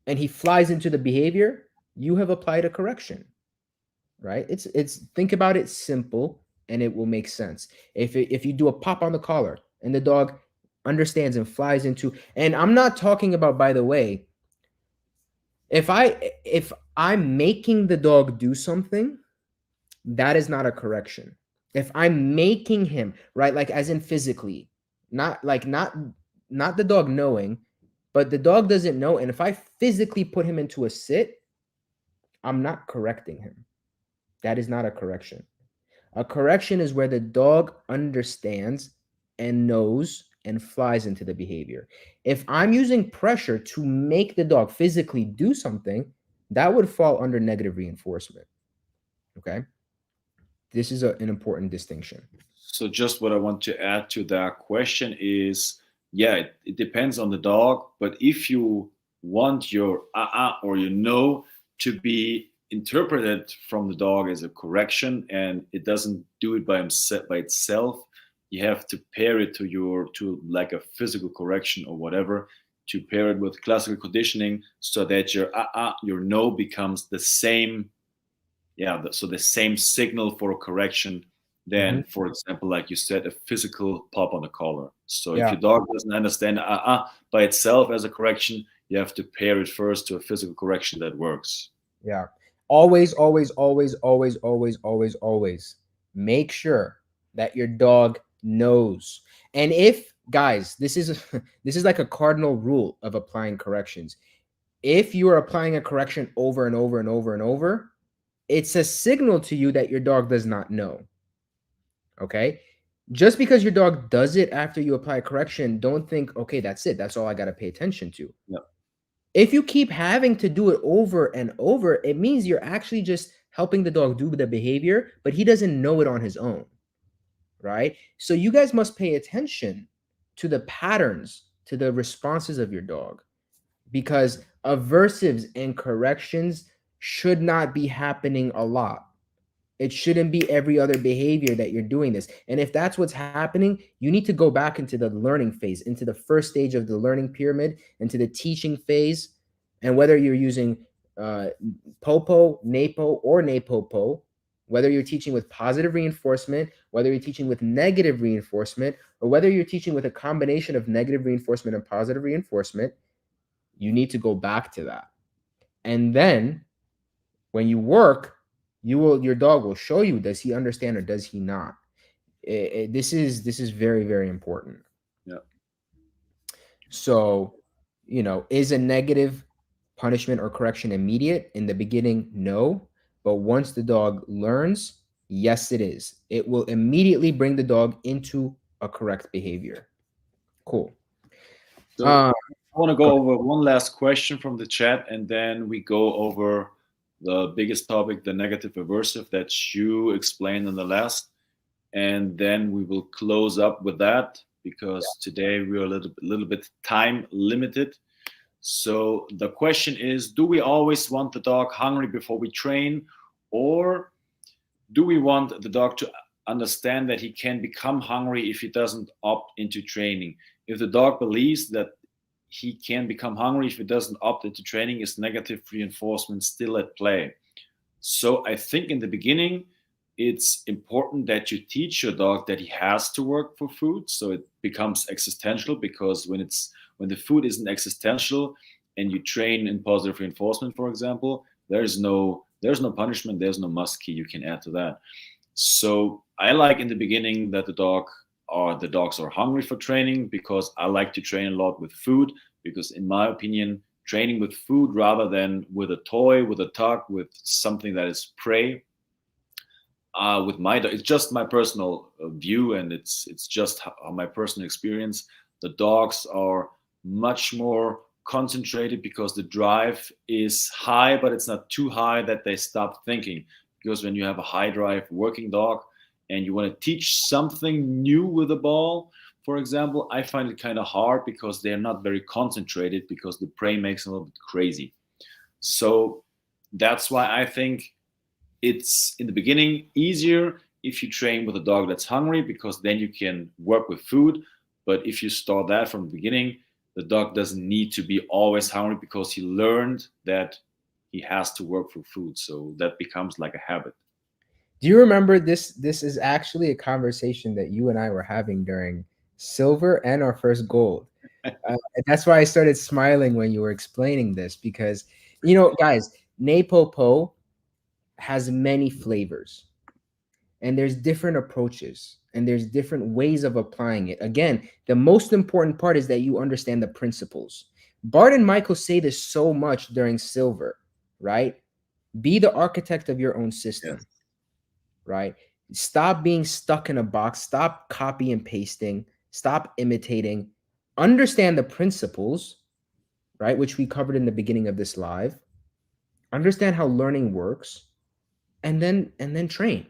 and he flies into the behavior, you have applied a correction, right? It's think about it simple and it will make sense. If you do a pop on the collar and the dog understands and flies into, and I'm not talking about, by the way, if I'm making the dog do something, that is not a correction. If I'm making him, right, like as in physically, not the dog knowing, but the dog doesn't know, and if I physically put him into a sit, I'm not correcting him. That is not a correction. A correction is where the dog understands and knows and flies into the behavior. If I'm using pressure to make the dog physically do something, that would fall under negative reinforcement. Okay? This is an important distinction. So just what I want to add to that question is, yeah, it depends on the dog, but if you want your or to be interpreted from the dog as a correction, and it doesn't do it by itself. You have to pair it to like a physical correction or whatever, to pair it with classical conditioning, so that your no becomes the same. So the same signal for a correction than, for example, like you said, a physical pop on the collar. So if your dog doesn't understand by itself as a correction, you have to pair it first to a physical correction that works. Yeah. Always, always, always, always, always, always, always make sure that your dog knows. And if, guys, this is like a cardinal rule of applying corrections. If you are applying a correction over and over and over and over, it's a signal to you that your dog does not know. Okay? Just because your dog does it after you apply a correction, don't think, okay, that's it. That's all I got to pay attention to. Yeah. If you keep having to do it over and over, it means you're actually just helping the dog do the behavior, but he doesn't know it on his own, right? So you guys must pay attention to the patterns, to the responses of your dog, because aversives and corrections should not be happening a lot. It shouldn't be every other behavior that you're doing this. And if that's what's happening, you need to go back into the learning phase, into the first stage of the learning pyramid, into the teaching phase. And whether you're using Popo, NePo, or NePoPo, whether you're teaching with positive reinforcement, whether you're teaching with negative reinforcement, or whether you're teaching with a combination of negative reinforcement and positive reinforcement, you need to go back to that. And then when you work, your dog will show you, does he understand or does he not? This is very, very important. Yeah. So, is a negative punishment or correction immediate? In the beginning, no. But once the dog learns, yes, it is. It will immediately bring the dog into a correct behavior. Cool. So I want to go over one last question from the chat, and then we go over the biggest topic, the negative aversive that you explained in the last. And then we will close up with that, because today we're a little bit time limited. So the question is, do we always want the dog hungry before we train, or do we want the dog to understand that he can become hungry if he doesn't opt into training? If the dog believes that he can become hungry if he doesn't opt into training, is negative reinforcement still at play? So I think in the beginning, it's important that you teach your dog that he has to work for food, so it becomes existential. Because when the food isn't existential and you train in positive reinforcement, for example, there's no punishment, there's no must key you can add to that. So I like in the beginning that the dogs are hungry for training, because I like to train a lot with food, because in my opinion, training with food rather than with a toy, with a tuck, with something that is prey, with my dog, it's just my personal view, and it's just my personal experience. The dogs are much more concentrated because the drive is high, but it's not too high that they stop thinking. Because when you have a high drive working dog and you want to teach something new with a ball, for example, I find it kind of hard, because they're not very concentrated, because the prey makes them a little bit crazy. So that's why I think it's in the beginning easier if you train with a dog that's hungry, because then you can work with food. But if you start that from the beginning, the dog doesn't need to be always hungry, because he learned that he has to work for food. So that becomes like a habit. Do you remember this? This is actually a conversation that you and I were having during silver and our first gold. That's why I started smiling when you were explaining this, because, guys, NePoPo has many flavors, and there's different approaches, and there's different ways of applying it. Again, the most important part is that you understand the principles. Bart and Michael say this so much during silver, right? Be the architect of your own system. Yes. Right? Stop being stuck in a box. Stop copy and pasting. Stop imitating. Understand the principles, right? Which we covered in the beginning of this live. Understand how learning works, and then train.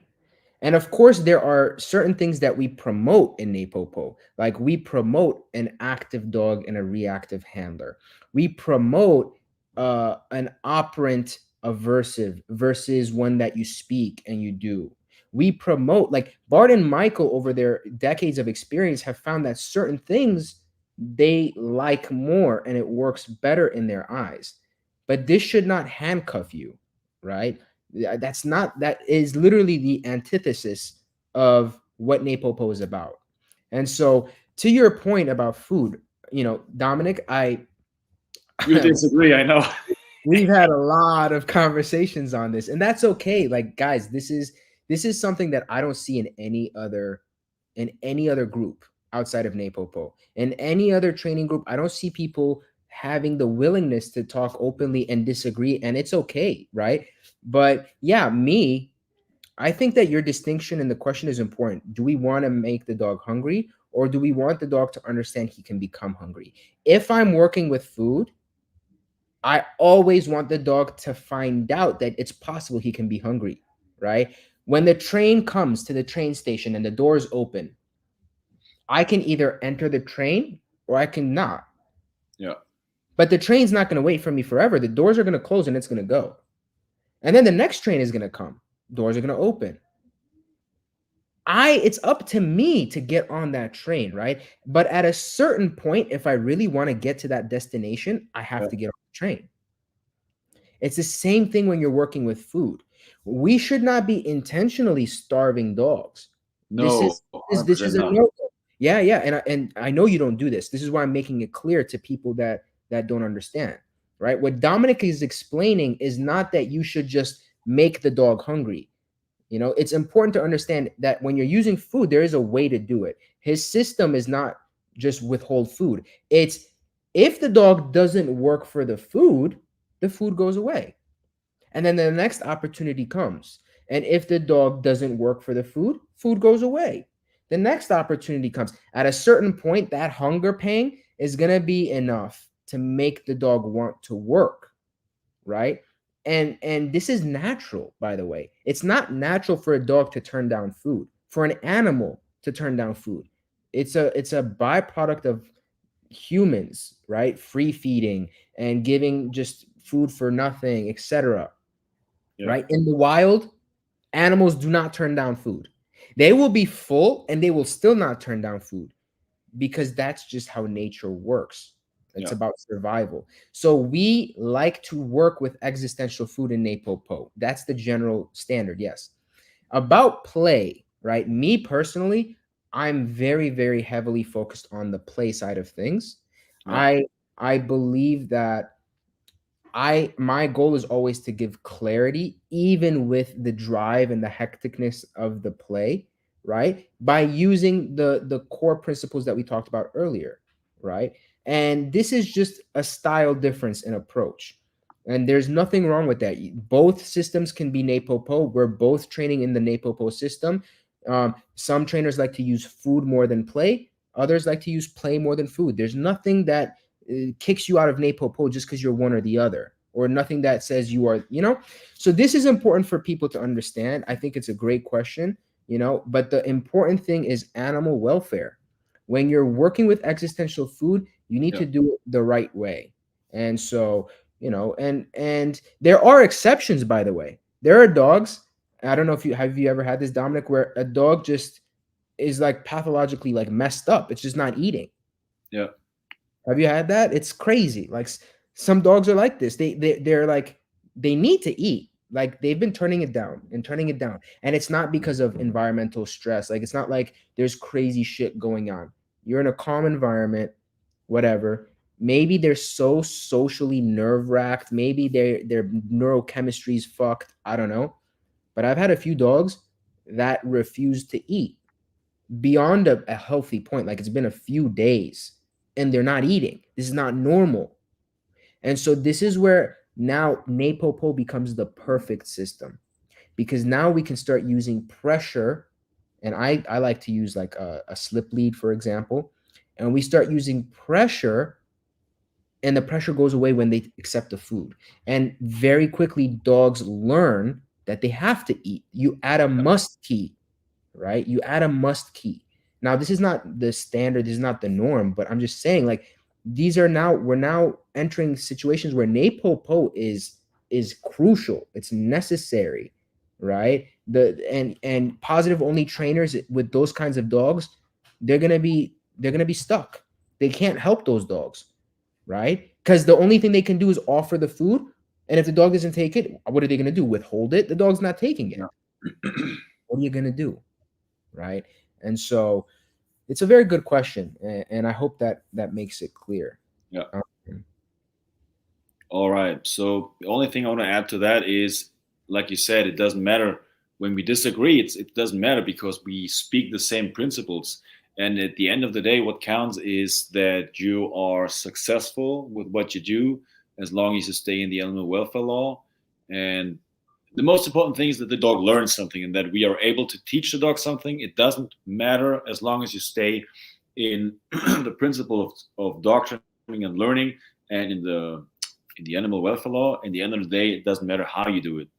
And of course, there are certain things that we promote in NePoPo. Like, we promote an active dog and a reactive handler. We promote an operant aversive versus one that you speak and you do. We promote, like Bart and Michael over their decades of experience have found that certain things they like more and it works better in their eyes. But this should not handcuff you, right? That is literally the antithesis of what NePoPo is about. And so to your point about food, Dominic, You disagree, I know. we've had a lot of conversations on this, and that's okay. Like, guys, this is something that I don't see in any other group outside of NePoPo. In any other training group, I don't see people having the willingness to talk openly and disagree, and it's okay, right? But yeah, I think that your distinction in the question is important. Do we want to make the dog hungry, or do we want the dog to understand he can become hungry? If I'm working with food, I always want the dog to find out that it's possible he can be hungry, right? When the train comes to the train station and the doors open, I can either enter the train or I can not. Yeah. But the train's not going to wait for me forever. The doors are going to close and it's going to go. And then the next train is going to come. Doors are going to open. It's up to me to get on that train, right? But at a certain point, if I really want to get to that destination, I have to get on the train. It's the same thing when you're working with food. We should not be intentionally starving dogs. No, this is a no. Yeah, and I know you don't do this. This is why I'm making it clear to people that don't understand, right? What Dominic is explaining is not that you should just make the dog hungry. It's important to understand that when you're using food, there is a way to do it. His system is not just withhold food. It's if the dog doesn't work for the food goes away. And then the next opportunity comes. And if the dog doesn't work for the food goes away. The next opportunity comes. At a certain point, that hunger pang is going to be enough to make the dog want to work, right? And this is natural, by the way. It's not natural for a dog to turn down food, for an animal to turn down food. It's a byproduct of humans, right? Free feeding and giving just food for nothing, etc. Right? In the wild, animals do not turn down food. They will be full and they will still not turn down food because that's just how nature works. It's about survival. So we like to work with existential food in NePoPo. That's the general standard, yes. About play, right? Me personally, I'm very, very heavily focused on the play side of things. I believe that my goal is always to give clarity, even with the drive and the hecticness of the play, right? By using the core principles that we talked about earlier, right? And this is just a style difference in approach. And there's nothing wrong with that. Both systems can be NePoPo. We're both training in the NePoPo system. Some trainers like to use food more than play. Others like to use play more than food. There's nothing that kicks you out of NePoPo just because you're one or the other, or nothing that says you are, So this is important for people to understand. I think it's a great question, but the important thing is animal welfare. When you're working with existential food, you need to do it the right way. And so, and there are exceptions, by the way. There are dogs. I don't know if you ever had this, Dominic, where a dog just is like pathologically like messed up. It's just not eating. Yeah. Have you had that? It's crazy. Like some dogs are like this. They're like, they need to eat. Like they've been turning it down. And it's not because of environmental stress. Like it's not like there's crazy shit going on. You're in a calm environment, whatever. Maybe they're so socially nerve-wracked. Maybe their neurochemistry is fucked. I don't know. But I've had a few dogs that refuse to eat beyond a healthy point. Like it's been a few days and they're not eating. This is not normal. And so this is where now NePoPo becomes the perfect system, because now we can start using pressure. And I like to use like a slip lead, for example. And we start using pressure, and the pressure goes away when they accept the food. And very quickly, dogs learn that they have to eat. You add a must key, right? You add a must key. Now, this is not the standard, this is not the norm, but I'm just saying, like, we're now entering situations where NePoPo is is crucial. It's necessary, right? And positive only trainers with those kinds of dogs, they're gonna be stuck. They can't help those dogs, right? Because the only thing they can do is offer the food, and if the dog doesn't take it, what are they gonna do? Withhold it? The dog's not taking it. What are you gonna do, right? And so it's a very good question, and I hope that makes it clear. Yeah. All right. So the only thing I want to add to that is, like you said, it doesn't matter when we disagree. It doesn't matter because we speak the same principles. And at the end of the day, what counts is that you are successful with what you do, as long as you stay in the animal welfare law. And the most important thing is that the dog learns something and that we are able to teach the dog something. It doesn't matter as long as you stay in the principle of dog training and learning and in the animal welfare law. At the end of the day, it doesn't matter how you do it.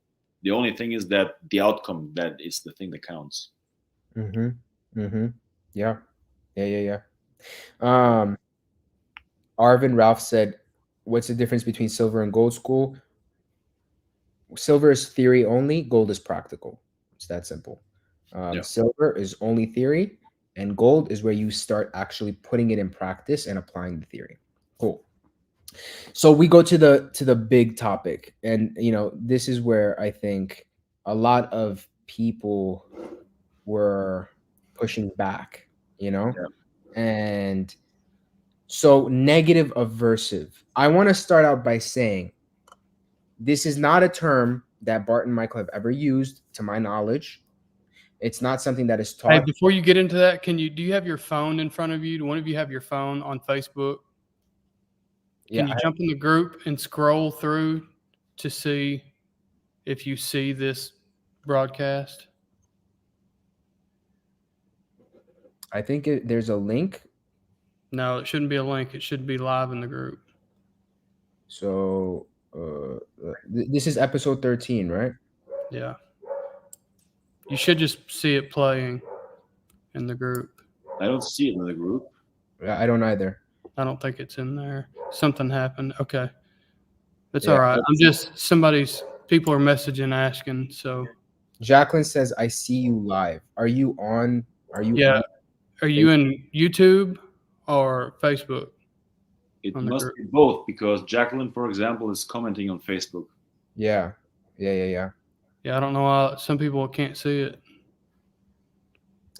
The only thing is that the outcome, that is the thing that counts. Yeah. Arvin Ralph said, what's the difference between silver and gold school? Silver is theory only, gold is practical. It's that simple. Silver is only theory, and gold is where you start actually putting it in practice and applying the theory. Cool. So we go to the big topic, and this is where I think a lot of people were pushing back, and so negative aversive. I want to start out by saying this is not a term that Bart and Michael have ever used, to my knowledge. It's not something that is taught. Hey, before you get into that, do you have your phone in front of you? Do one of you have your phone on Facebook? Can you jump in the group and scroll through to see if you see this broadcast? I think there's a link. No, it shouldn't be a link. It should be live in the group. So this is episode 13, right? Yeah. You should just see it playing in the group. I don't see it in the group. I don't either. I don't think it's in there. Something happened. Okay. That's all right. People are messaging, asking. So Jacqueline says, I see you live. Are you on? Are you in YouTube or Facebook? It must be both, because Jacqueline, for example, is commenting on Facebook. Yeah, I don't know why some people can't see it.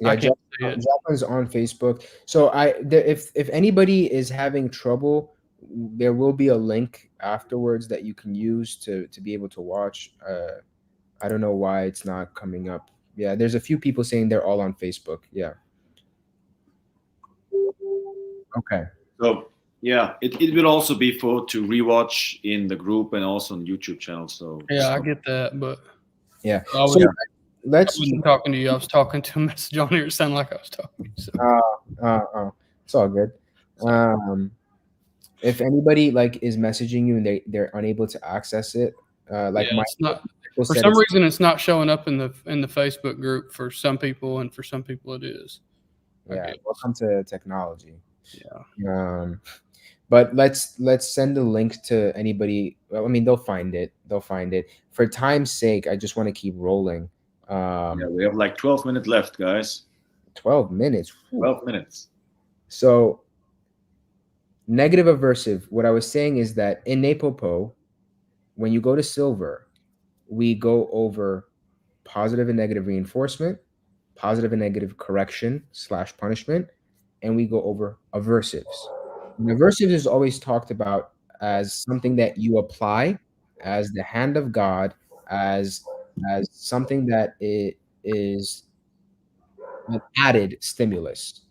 Yeah, I can't see it. Jacqueline's on Facebook. So if anybody is having trouble, there will be a link afterwards that you can use to be able to watch. I don't know why it's not coming up. Yeah, there's a few people saying they're all on Facebook. Yeah. Okay. So yeah, it will also be to rewatch in the group and also on the YouTube channel. So I get that, but yeah. I wasn't talking to you. I was talking to a message on here. It sounded like I was talking. So. It's all good. If anybody is messaging you and they're unable to access it, it's not. For some reason, it's not showing up in the Facebook group for some people, and for some people it is. Yeah, welcome to technology. Yeah. But let's send the link to anybody. I mean, they'll find it. For time's sake, I just want to keep rolling. We have 12 minutes left, guys. 12 minutes. 12 minutes. So negative aversive. What I was saying is that in NePoPo, when you go to silver, we go over positive and negative reinforcement, positive and negative correction / punishment, and we go over aversives. And aversives is always talked about as something that you apply as the hand of God, as something that it is an added stimulus.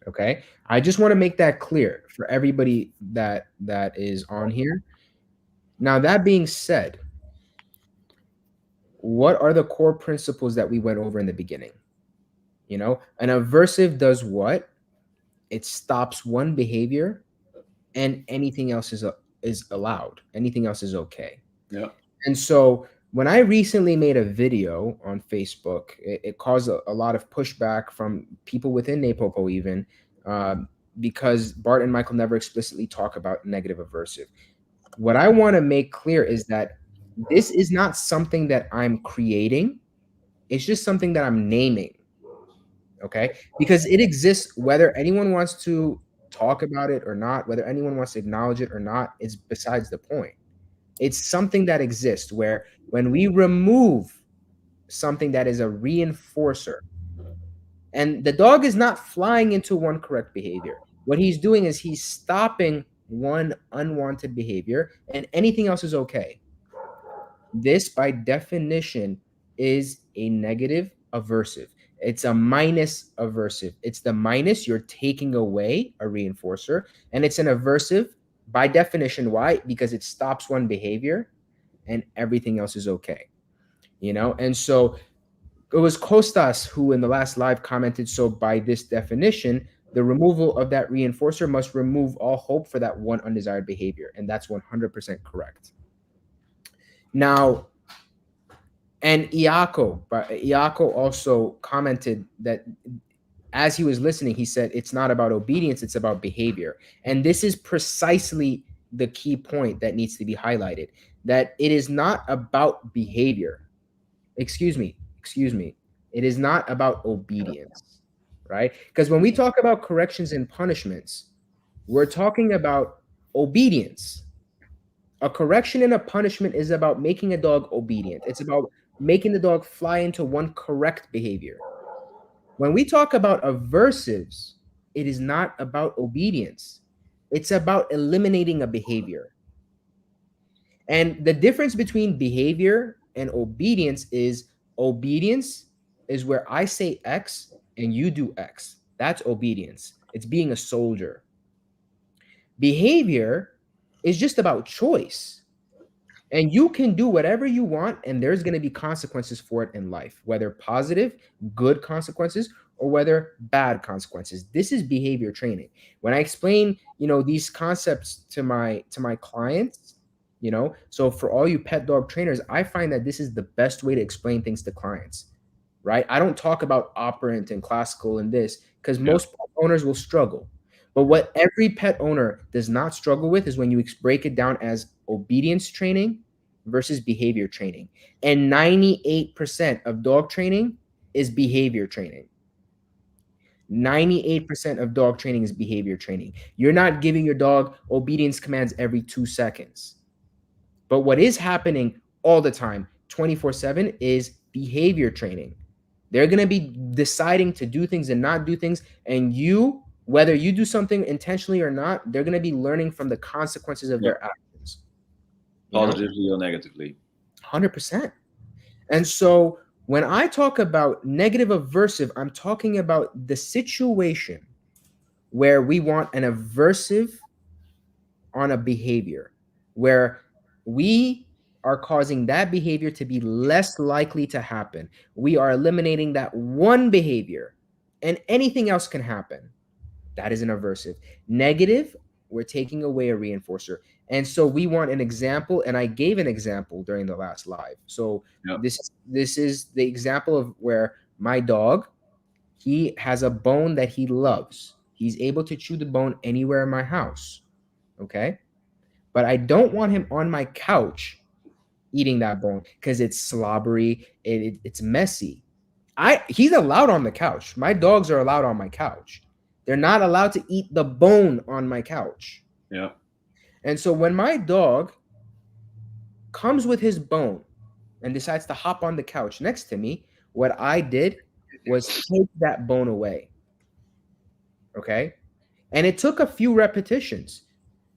Okay, I just want to make that clear for everybody that is on here. Now, that being said, what are the core principles that we went over in the beginning? An aversive does what? It stops one behavior, and anything else is allowed. Anything else is okay. Yeah. And so when I recently made a video on Facebook, it caused a lot of pushback from people within NePoPo even, because Bart and Michael never explicitly talk about negative aversive. What I want to make clear is that This is not something that I'm creating. It's just something that I'm naming. Okay? Because it exists whether anyone wants to talk about it or not, whether anyone wants to acknowledge it or not, is besides the point. It's something that exists where when we remove something that is a reinforcer, and the dog is not flying into one correct behavior. What he's doing is he's stopping one unwanted behavior, and anything else is okay. This, by definition, is a negative aversive. It's a minus aversive. It's the minus, you're taking away a reinforcer, and it's an aversive by definition. Why? Because it stops one behavior and everything else is okay. And so it was Costas who in the last live commented, so by this definition, the removal of that reinforcer must remove all hope for that one undesired behavior. And that's 100% correct. Now, and Iako also commented that as he was listening, he said, it's not about obedience, it's about behavior. And this is precisely the key point that needs to be highlighted, that it is not about behavior. Excuse me. It is not about obedience, right? Because when we talk about corrections and punishments, we're talking about obedience. A correction and a punishment is about making a dog obedient. It's about making the dog fly into one correct behavior. When we talk about aversives, it is not about obedience. It's about eliminating a behavior. And the difference between behavior and obedience is where I say X and you do X. That's obedience. It's being a soldier. Behavior is just about choice. And you can do whatever you want, and there's going to be consequences for it in life, whether positive, good consequences, or whether bad consequences. This is behavior training. When I explain, these concepts to my clients, so for all you pet dog trainers, I find that this is the best way to explain things to clients, right? I don't talk about operant and classical and this because most owners will struggle. But what every pet owner does not struggle with is when you break it down as obedience training versus behavior training. And 98% of dog training is behavior training. 98% of dog training is behavior training. You're not giving your dog obedience commands every 2 seconds. But what is happening all the time, 24/7, is behavior training. They're going to be deciding to do things and not do things. And whether you do something intentionally or not, they're going to be learning from the consequences of their actions. Positively or negatively. 100%. And so when I talk about negative aversive, I'm talking about the situation where we want an aversive on a behavior, where we are causing that behavior to be less likely to happen. We are eliminating that one behavior, and anything else can happen. That is an aversive. Negative, we're taking away a reinforcer. And so we want an example, and I gave an example during the last live. So this is the example of where my dog, he has a bone that he loves. He's able to chew the bone anywhere in my house, okay? But I don't want him on my couch eating that bone because it's slobbery, it's messy. He's allowed on the couch. My dogs are allowed on my couch. They're not allowed to eat the bone on my couch. Yeah. And so when my dog comes with his bone and decides to hop on the couch next to me, what I did was take that bone away. Okay? And it took a few repetitions,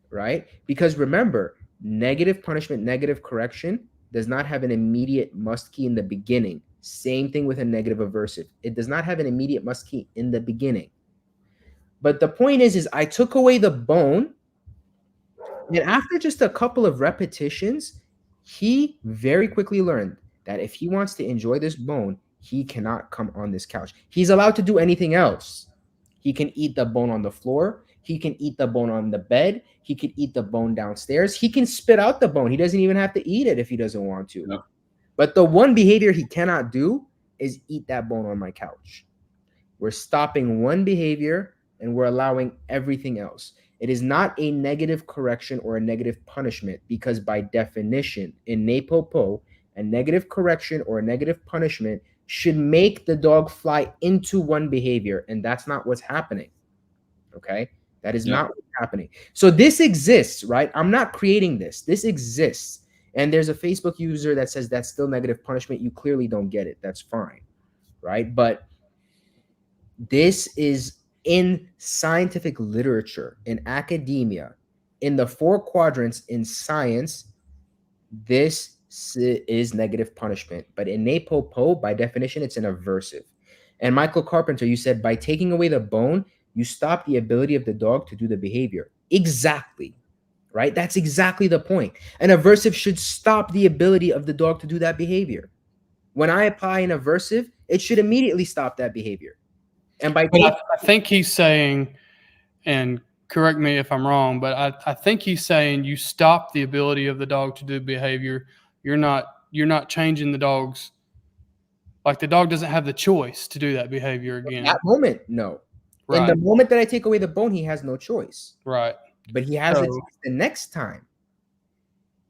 right? Because remember, negative punishment, negative correction does not have an immediate must key in the beginning. Same thing with a negative aversive. It does not have an immediate must key in the beginning. But the point is I took away the bone, and after just a couple of repetitions, he very quickly learned that if he wants to enjoy this bone, he cannot come on this couch. He's allowed to do anything else. He can eat the bone on the floor. He can eat the bone on the bed. He can eat the bone downstairs. He can spit out the bone. He doesn't even have to eat it if he doesn't want to. No. But the one behavior he cannot do is eat that bone on my couch. We're stopping one behavior and we're allowing everything else. It is not a negative correction or a negative punishment, because by definition in NePoPo, a negative correction or a negative punishment should make the dog fly into one behavior, and that's not what's happening. Okay? That is not what's happening. So this exists, right? I'm not creating this. This exists. And there's a Facebook user that says that's still negative punishment. You clearly don't get it. That's fine, right? But this is in scientific literature, in academia, in the 4 quadrants in science. This is negative punishment. But in NePoPo, by definition, it's an aversive. And Michael Carpenter, you said by taking away the bone, you stop the ability of the dog to do the behavior. Exactly. Right? That's exactly the point. An aversive should stop the ability of the dog to do that behavior. When I apply an aversive, it should immediately stop that behavior. And by I think he's saying, and correct me if I'm wrong, but I think he's saying you stop the ability of the dog to do behavior. You're not changing the dog's, like the dog doesn't have the choice to do that behavior again. In that moment, no. Right. In the moment that I take away the bone, he has no choice. Right. But he has the choice the next time.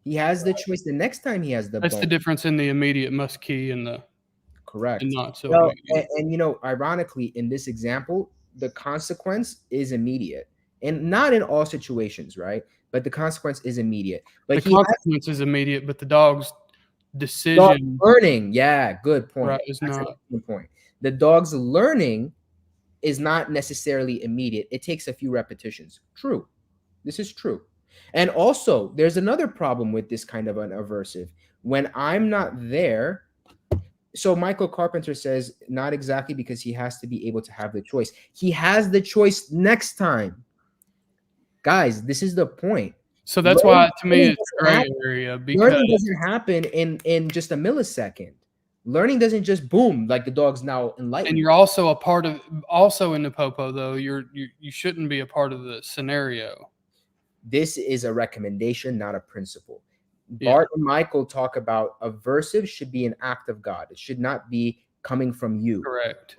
He has the choice the next time he has the bone. That's the difference in the immediate must key and the correct. And not so well, and you know, ironically, in this example, the consequence is immediate. And not in all situations, right? But the consequence is immediate. But the consequence is immediate, but the dog's decision learning, yeah, good point. Right, is not a good point. The dog's learning is not necessarily immediate. It takes a few repetitions. True. This is true. And also, there's another problem with this kind of an aversive. When I'm not there, so Michael Carpenter says not exactly, because he has to be able to have the choice. He has the choice next time. Guys, this is the point. So that's why, to me, it's a gray area. Because learning doesn't happen in just a millisecond. Learning doesn't just boom, like the dog's now enlightened. And you're also a part of, also in NePoPo, though, you shouldn't be a part of the scenario. This is a recommendation, not a principle. Bart and Michael talk about aversive should be an act of God. It should not be coming from you. Correct.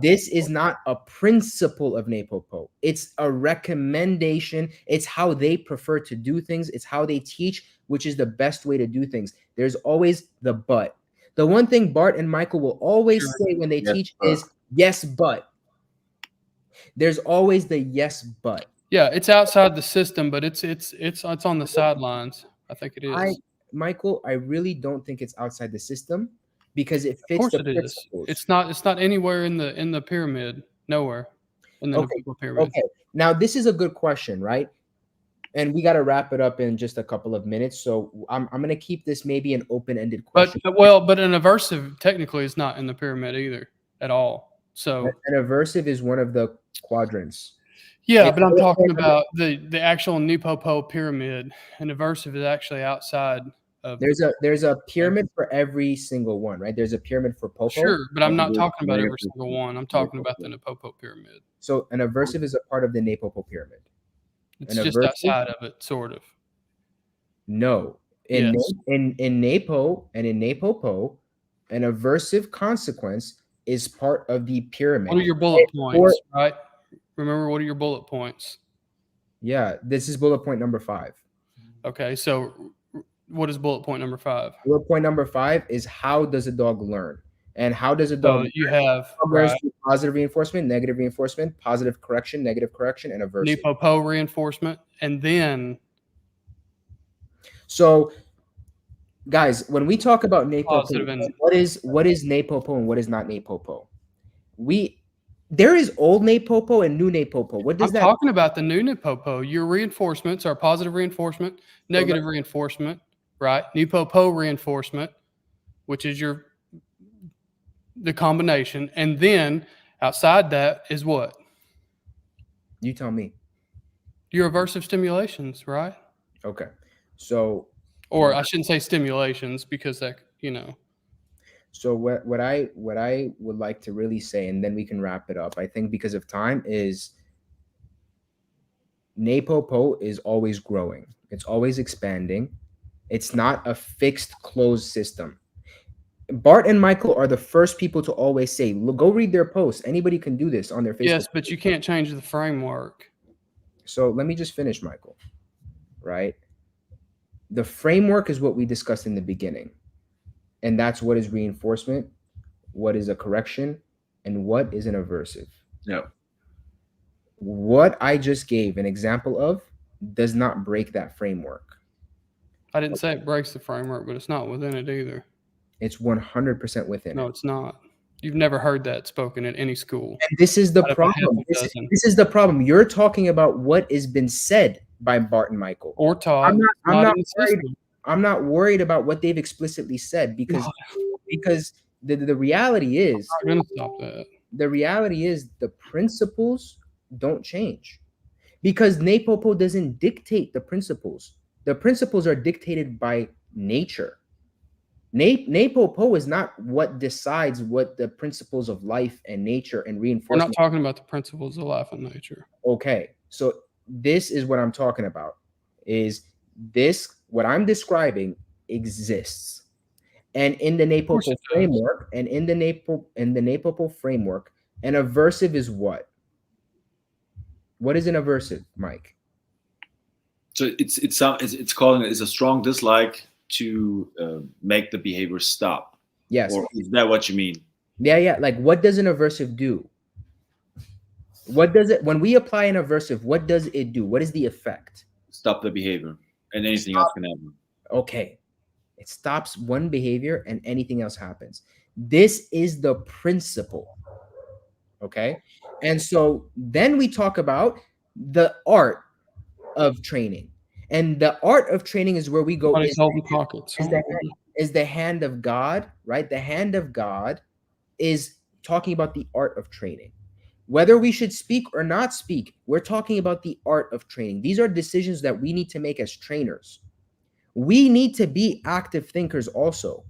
This is not a principle of NePoPo. It's a recommendation. It's how they prefer to do things. It's how they teach, which is the best way to do things. There's always the but. The one thing Bart and Michael will always say when they teach is yes, but. There's always the yes, but. Yeah, it's outside the system, but it's on the sidelines. I think it is. Michael, I really don't think it's outside the system, because it fits the principles. It's not anywhere in the pyramid. Nowhere in the pyramid. Okay. Now this is a good question, right? And we got to wrap it up in just a couple of minutes. So I'm going to keep this maybe an open-ended question. But an aversive technically is not in the pyramid either at all. So an aversive is one of the quadrants. Yeah, but I'm talking about the actual NePoPo pyramid. An aversive is actually outside of. There's a pyramid for every single one, right? There's a pyramid for Popo. Sure, but I'm not talking about every single one. I'm talking about the NePoPo pyramid. So an aversive is a part of the NePoPo pyramid. It's just outside of it, sort of. No, in NePo and in NePoPo, an aversive consequence is part of the pyramid. What are your bullet points, right? Remember, what are your bullet points? Yeah, this is bullet point number 5. Okay, so what is bullet point number 5? Bullet point number 5 is how does a dog learn? And how does a dog you have positive reinforcement, negative reinforcement, positive correction, negative correction, and aversive. NePoPo reinforcement, and then. So, guys, when we talk about NePoPo, what is NePoPo and what is not NePoPo? There is old NePoPo and new NePoPo. What does that? I'm talking about the new NePoPo. Your reinforcements are positive reinforcement, negative reinforcement, right? NePoPo reinforcement, which is the combination, and then outside that is what? You tell me. Your aversive stimulations, right? Okay, so. Or I shouldn't say stimulations, because that So what I would like to really say, and then we can wrap it up, I think because of time, is NePoPo is always growing. It's always expanding. It's not a fixed closed system. Bart and Michael are the first people to always say, go read their posts. Anybody can do this on their Facebook. Yes, but you can't change the framework. So let me just finish, Michael. Right? The framework is what we discussed in the beginning. And that's what is reinforcement, what is a correction, and what is an aversive. Yeah. What I just gave an example of does not break that framework. I didn't say it breaks the framework, but it's not within it either. It's 100% within No, it. it's not. You've never heard that spoken at any school. And this is the Out of a half problem. a dozen. This is the problem. You're talking about what has been said by Bart and Michael. Or taught. I'm not worried about what they've explicitly said because the reality is I'm not going to stop that. The reality is the principles don't change because NePoPo doesn't dictate the principles. The principles are dictated by nature. NePoPo is not what decides what the principles of life and nature and reinforcement. We're not talking about the principles of life and nature. Okay, so this is what I'm talking about. Is this what I'm describing exists? And in the NePoPo framework, and in the NePoPo framework, an aversive is what? What is an aversive, Mike? So it's called it's a strong dislike to make the behavior stop. Yes. Or is that what you mean? Yeah. Like, what does an aversive do? What does it when we apply an aversive? What does it do? What is the effect? Stop the behavior, and anything else can happen. Okay. It stops one behavior and anything else happens. This is the principle. Okay. And so then we talk about the art of training. And the art of training is where we go. Is the hand of God, right? The hand of God is talking about the art of training. Whether we should speak or not speak, we're talking about the art of training. These are decisions that we need to make as trainers. We need to be active thinkers also,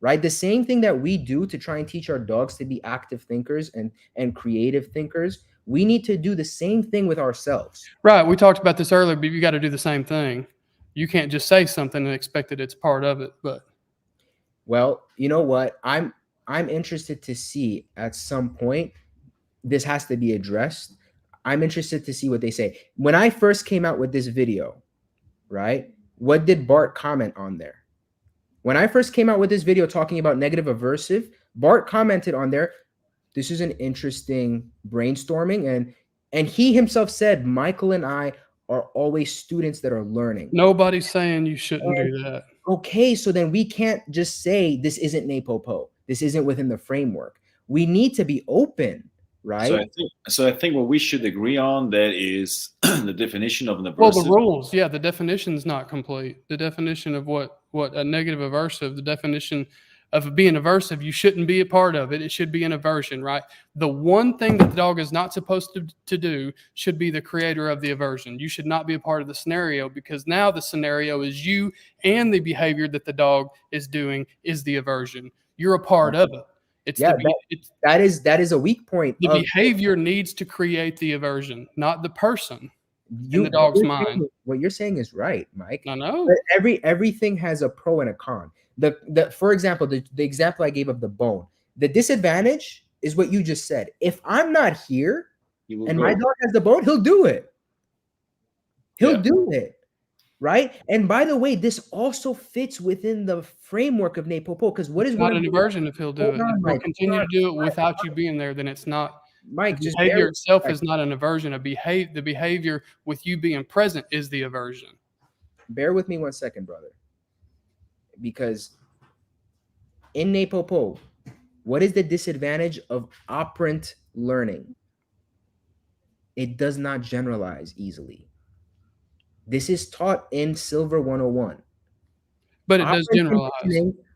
right? The same thing that we do to try and teach our dogs to be active thinkers and creative thinkers, we need to do the same thing with ourselves. Right. We talked about this earlier, but you got to do the same thing. You can't just say something and expect that it's part of it. But well, you know what? I'm interested to see at some point this has to be addressed. I'm interested to see what they say. When I first came out with this video, right? What did Bart comment on there? When I first came out with this video talking about negative aversive, Bart commented on there, this is an interesting brainstorming. And he himself said, Michael and I are always students that are learning. Nobody's saying you shouldn't do that. Okay, so then we can't just say this isn't NePoPo. This isn't within the framework. We need to be open, right? So I think what we should agree on that is the definition of an aversive. Well, the rules, yeah, the definition's not complete. The definition of what a negative aversive, the definition of being aversive, you shouldn't be a part of it. It should be an aversion, right? The one thing that the dog is not supposed to do should be the creator of the aversion. You should not be a part of the scenario because now the scenario is you and the behavior that the dog is doing is the aversion. You're a part of it. That is a weak point. The behavior needs to create the aversion, not the person in the dog's mind. What you're saying is right, Mike. I know. But everything has a pro and a con. For example, the example I gave of the bone, the disadvantage is what you just said. If I'm not here and my dog has the bone, he'll do it. He'll do it. Right. And by the way, this also fits within the framework of NePoPo because what is not an aversion if he'll do it. If he'll continue to do it without you being there, then it's not. Mike, the behavior itself is not an aversion. The behavior with you being present is the aversion. Bear with me 1 second, brother. Because in NePoPo, what is the disadvantage of operant learning? It does not generalize easily. This is taught in Silver 101. But it does generalize.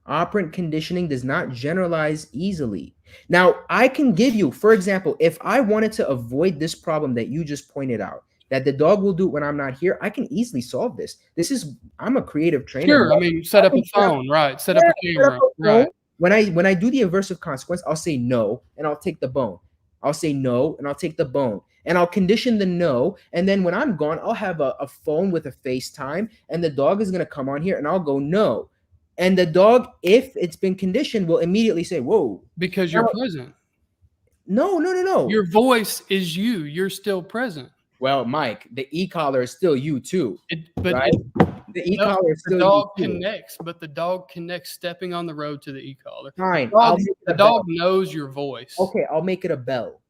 Operant conditioning does not generalize easily. Now, I can give you, for example, if I wanted to avoid this problem that you just pointed out, that the dog will do it when I'm not here, I can easily solve this. I'm a creative trainer. Sure, I mean, set up a phone, right? Set up a camera, right? When I do the aversive consequence, I'll say no, and I'll take the bone. I'll say no, and I'll take the bone. And I'll condition the no, and then when I'm gone, I'll have a phone with a FaceTime, and the dog is going to come on here, and I'll go no. And the dog, if it's been conditioned, will immediately say, whoa. Because you're present. No. Your voice is you. You're still present. Well, Mike, the e-collar is still you too. But right? The e-collar is still the dog you too. connects, but the dog connects stepping on the road to the e-collar. Fine. The dog knows your voice. Okay, I'll make it a bell.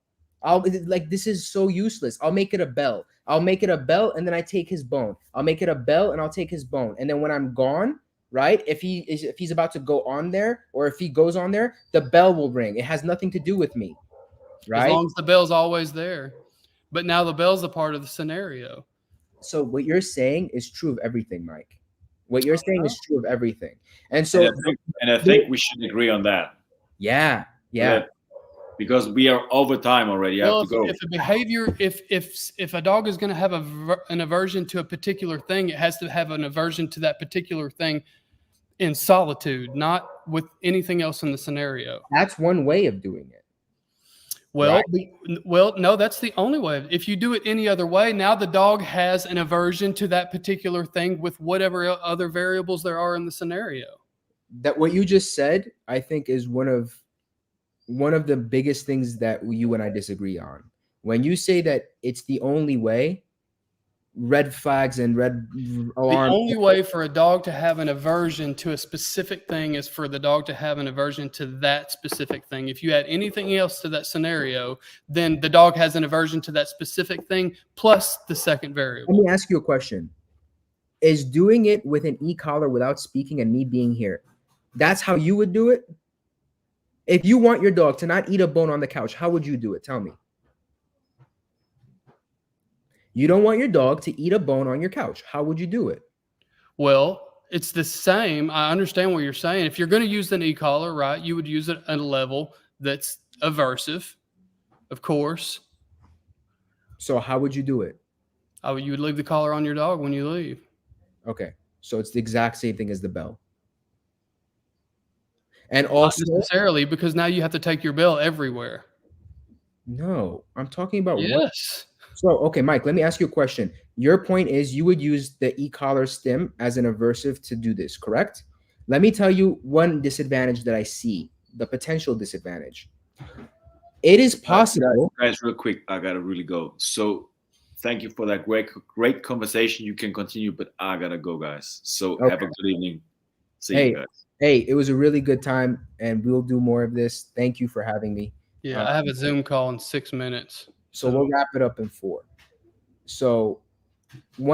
This is so useless. I'll make it a bell. I'll make it a bell, and then I take his bone. I'll make it a bell, and I'll take his bone. And then when I'm gone, right? If he's about to go on there, or if he goes on there, the bell will ring. It has nothing to do with me, right? As long as the bell's always there. But now the bell's a part of the scenario. So what you're saying is true of everything, Mike. What you're saying is true of everything. And so, I think we should agree on that. Yeah. Because we are over time already. Well, have to go. If a behavior, if a dog is going to have an aversion to a particular thing, it has to have an aversion to that particular thing in solitude, not with anything else in the scenario. That's one way of doing it. Well, right? No, that's the only way. If you do it any other way, now the dog has an aversion to that particular thing with whatever other variables there are in the scenario. That what you just said, I think, is one of the biggest things that you and I disagree on. When you say that it's the only way, red flags and red alarms. The only way for a dog to have an aversion to a specific thing is for the dog to have an aversion to that specific thing. If you add anything else to that scenario, then the dog has an aversion to that specific thing plus the second variable. Let me ask you a question. Is doing it with an e-collar without speaking and me being here, that's how you would do it? If you want your dog to not eat a bone on the couch, how would you do it? Tell me. You don't want your dog to eat a bone on your couch. How would you do it? Well, it's the same. I understand what you're saying. If you're going to use an e-collar, right, you would use it at a level that's aversive, of course. So how would you do it? You would leave the collar on your dog when you leave. Okay. So it's the exact same thing as the bell. And also, not necessarily, because now you have to take your bell everywhere. No, I'm talking about yes. So, okay, Mike, let me ask you a question. Your point is you would use the e-collar stim as an aversive to do this, correct? Let me tell you one disadvantage that I see, the potential disadvantage. It is possible. Guys, real quick, I got to really go. So thank you for that great conversation. You can continue, but I got to go, guys. So Okay. Have a good evening. See you guys. Hey, it was a really good time, and we'll do more of this. Thank you for having me. Yeah, I have a Zoom call in 6 minutes. So we'll wrap it up in 4. So one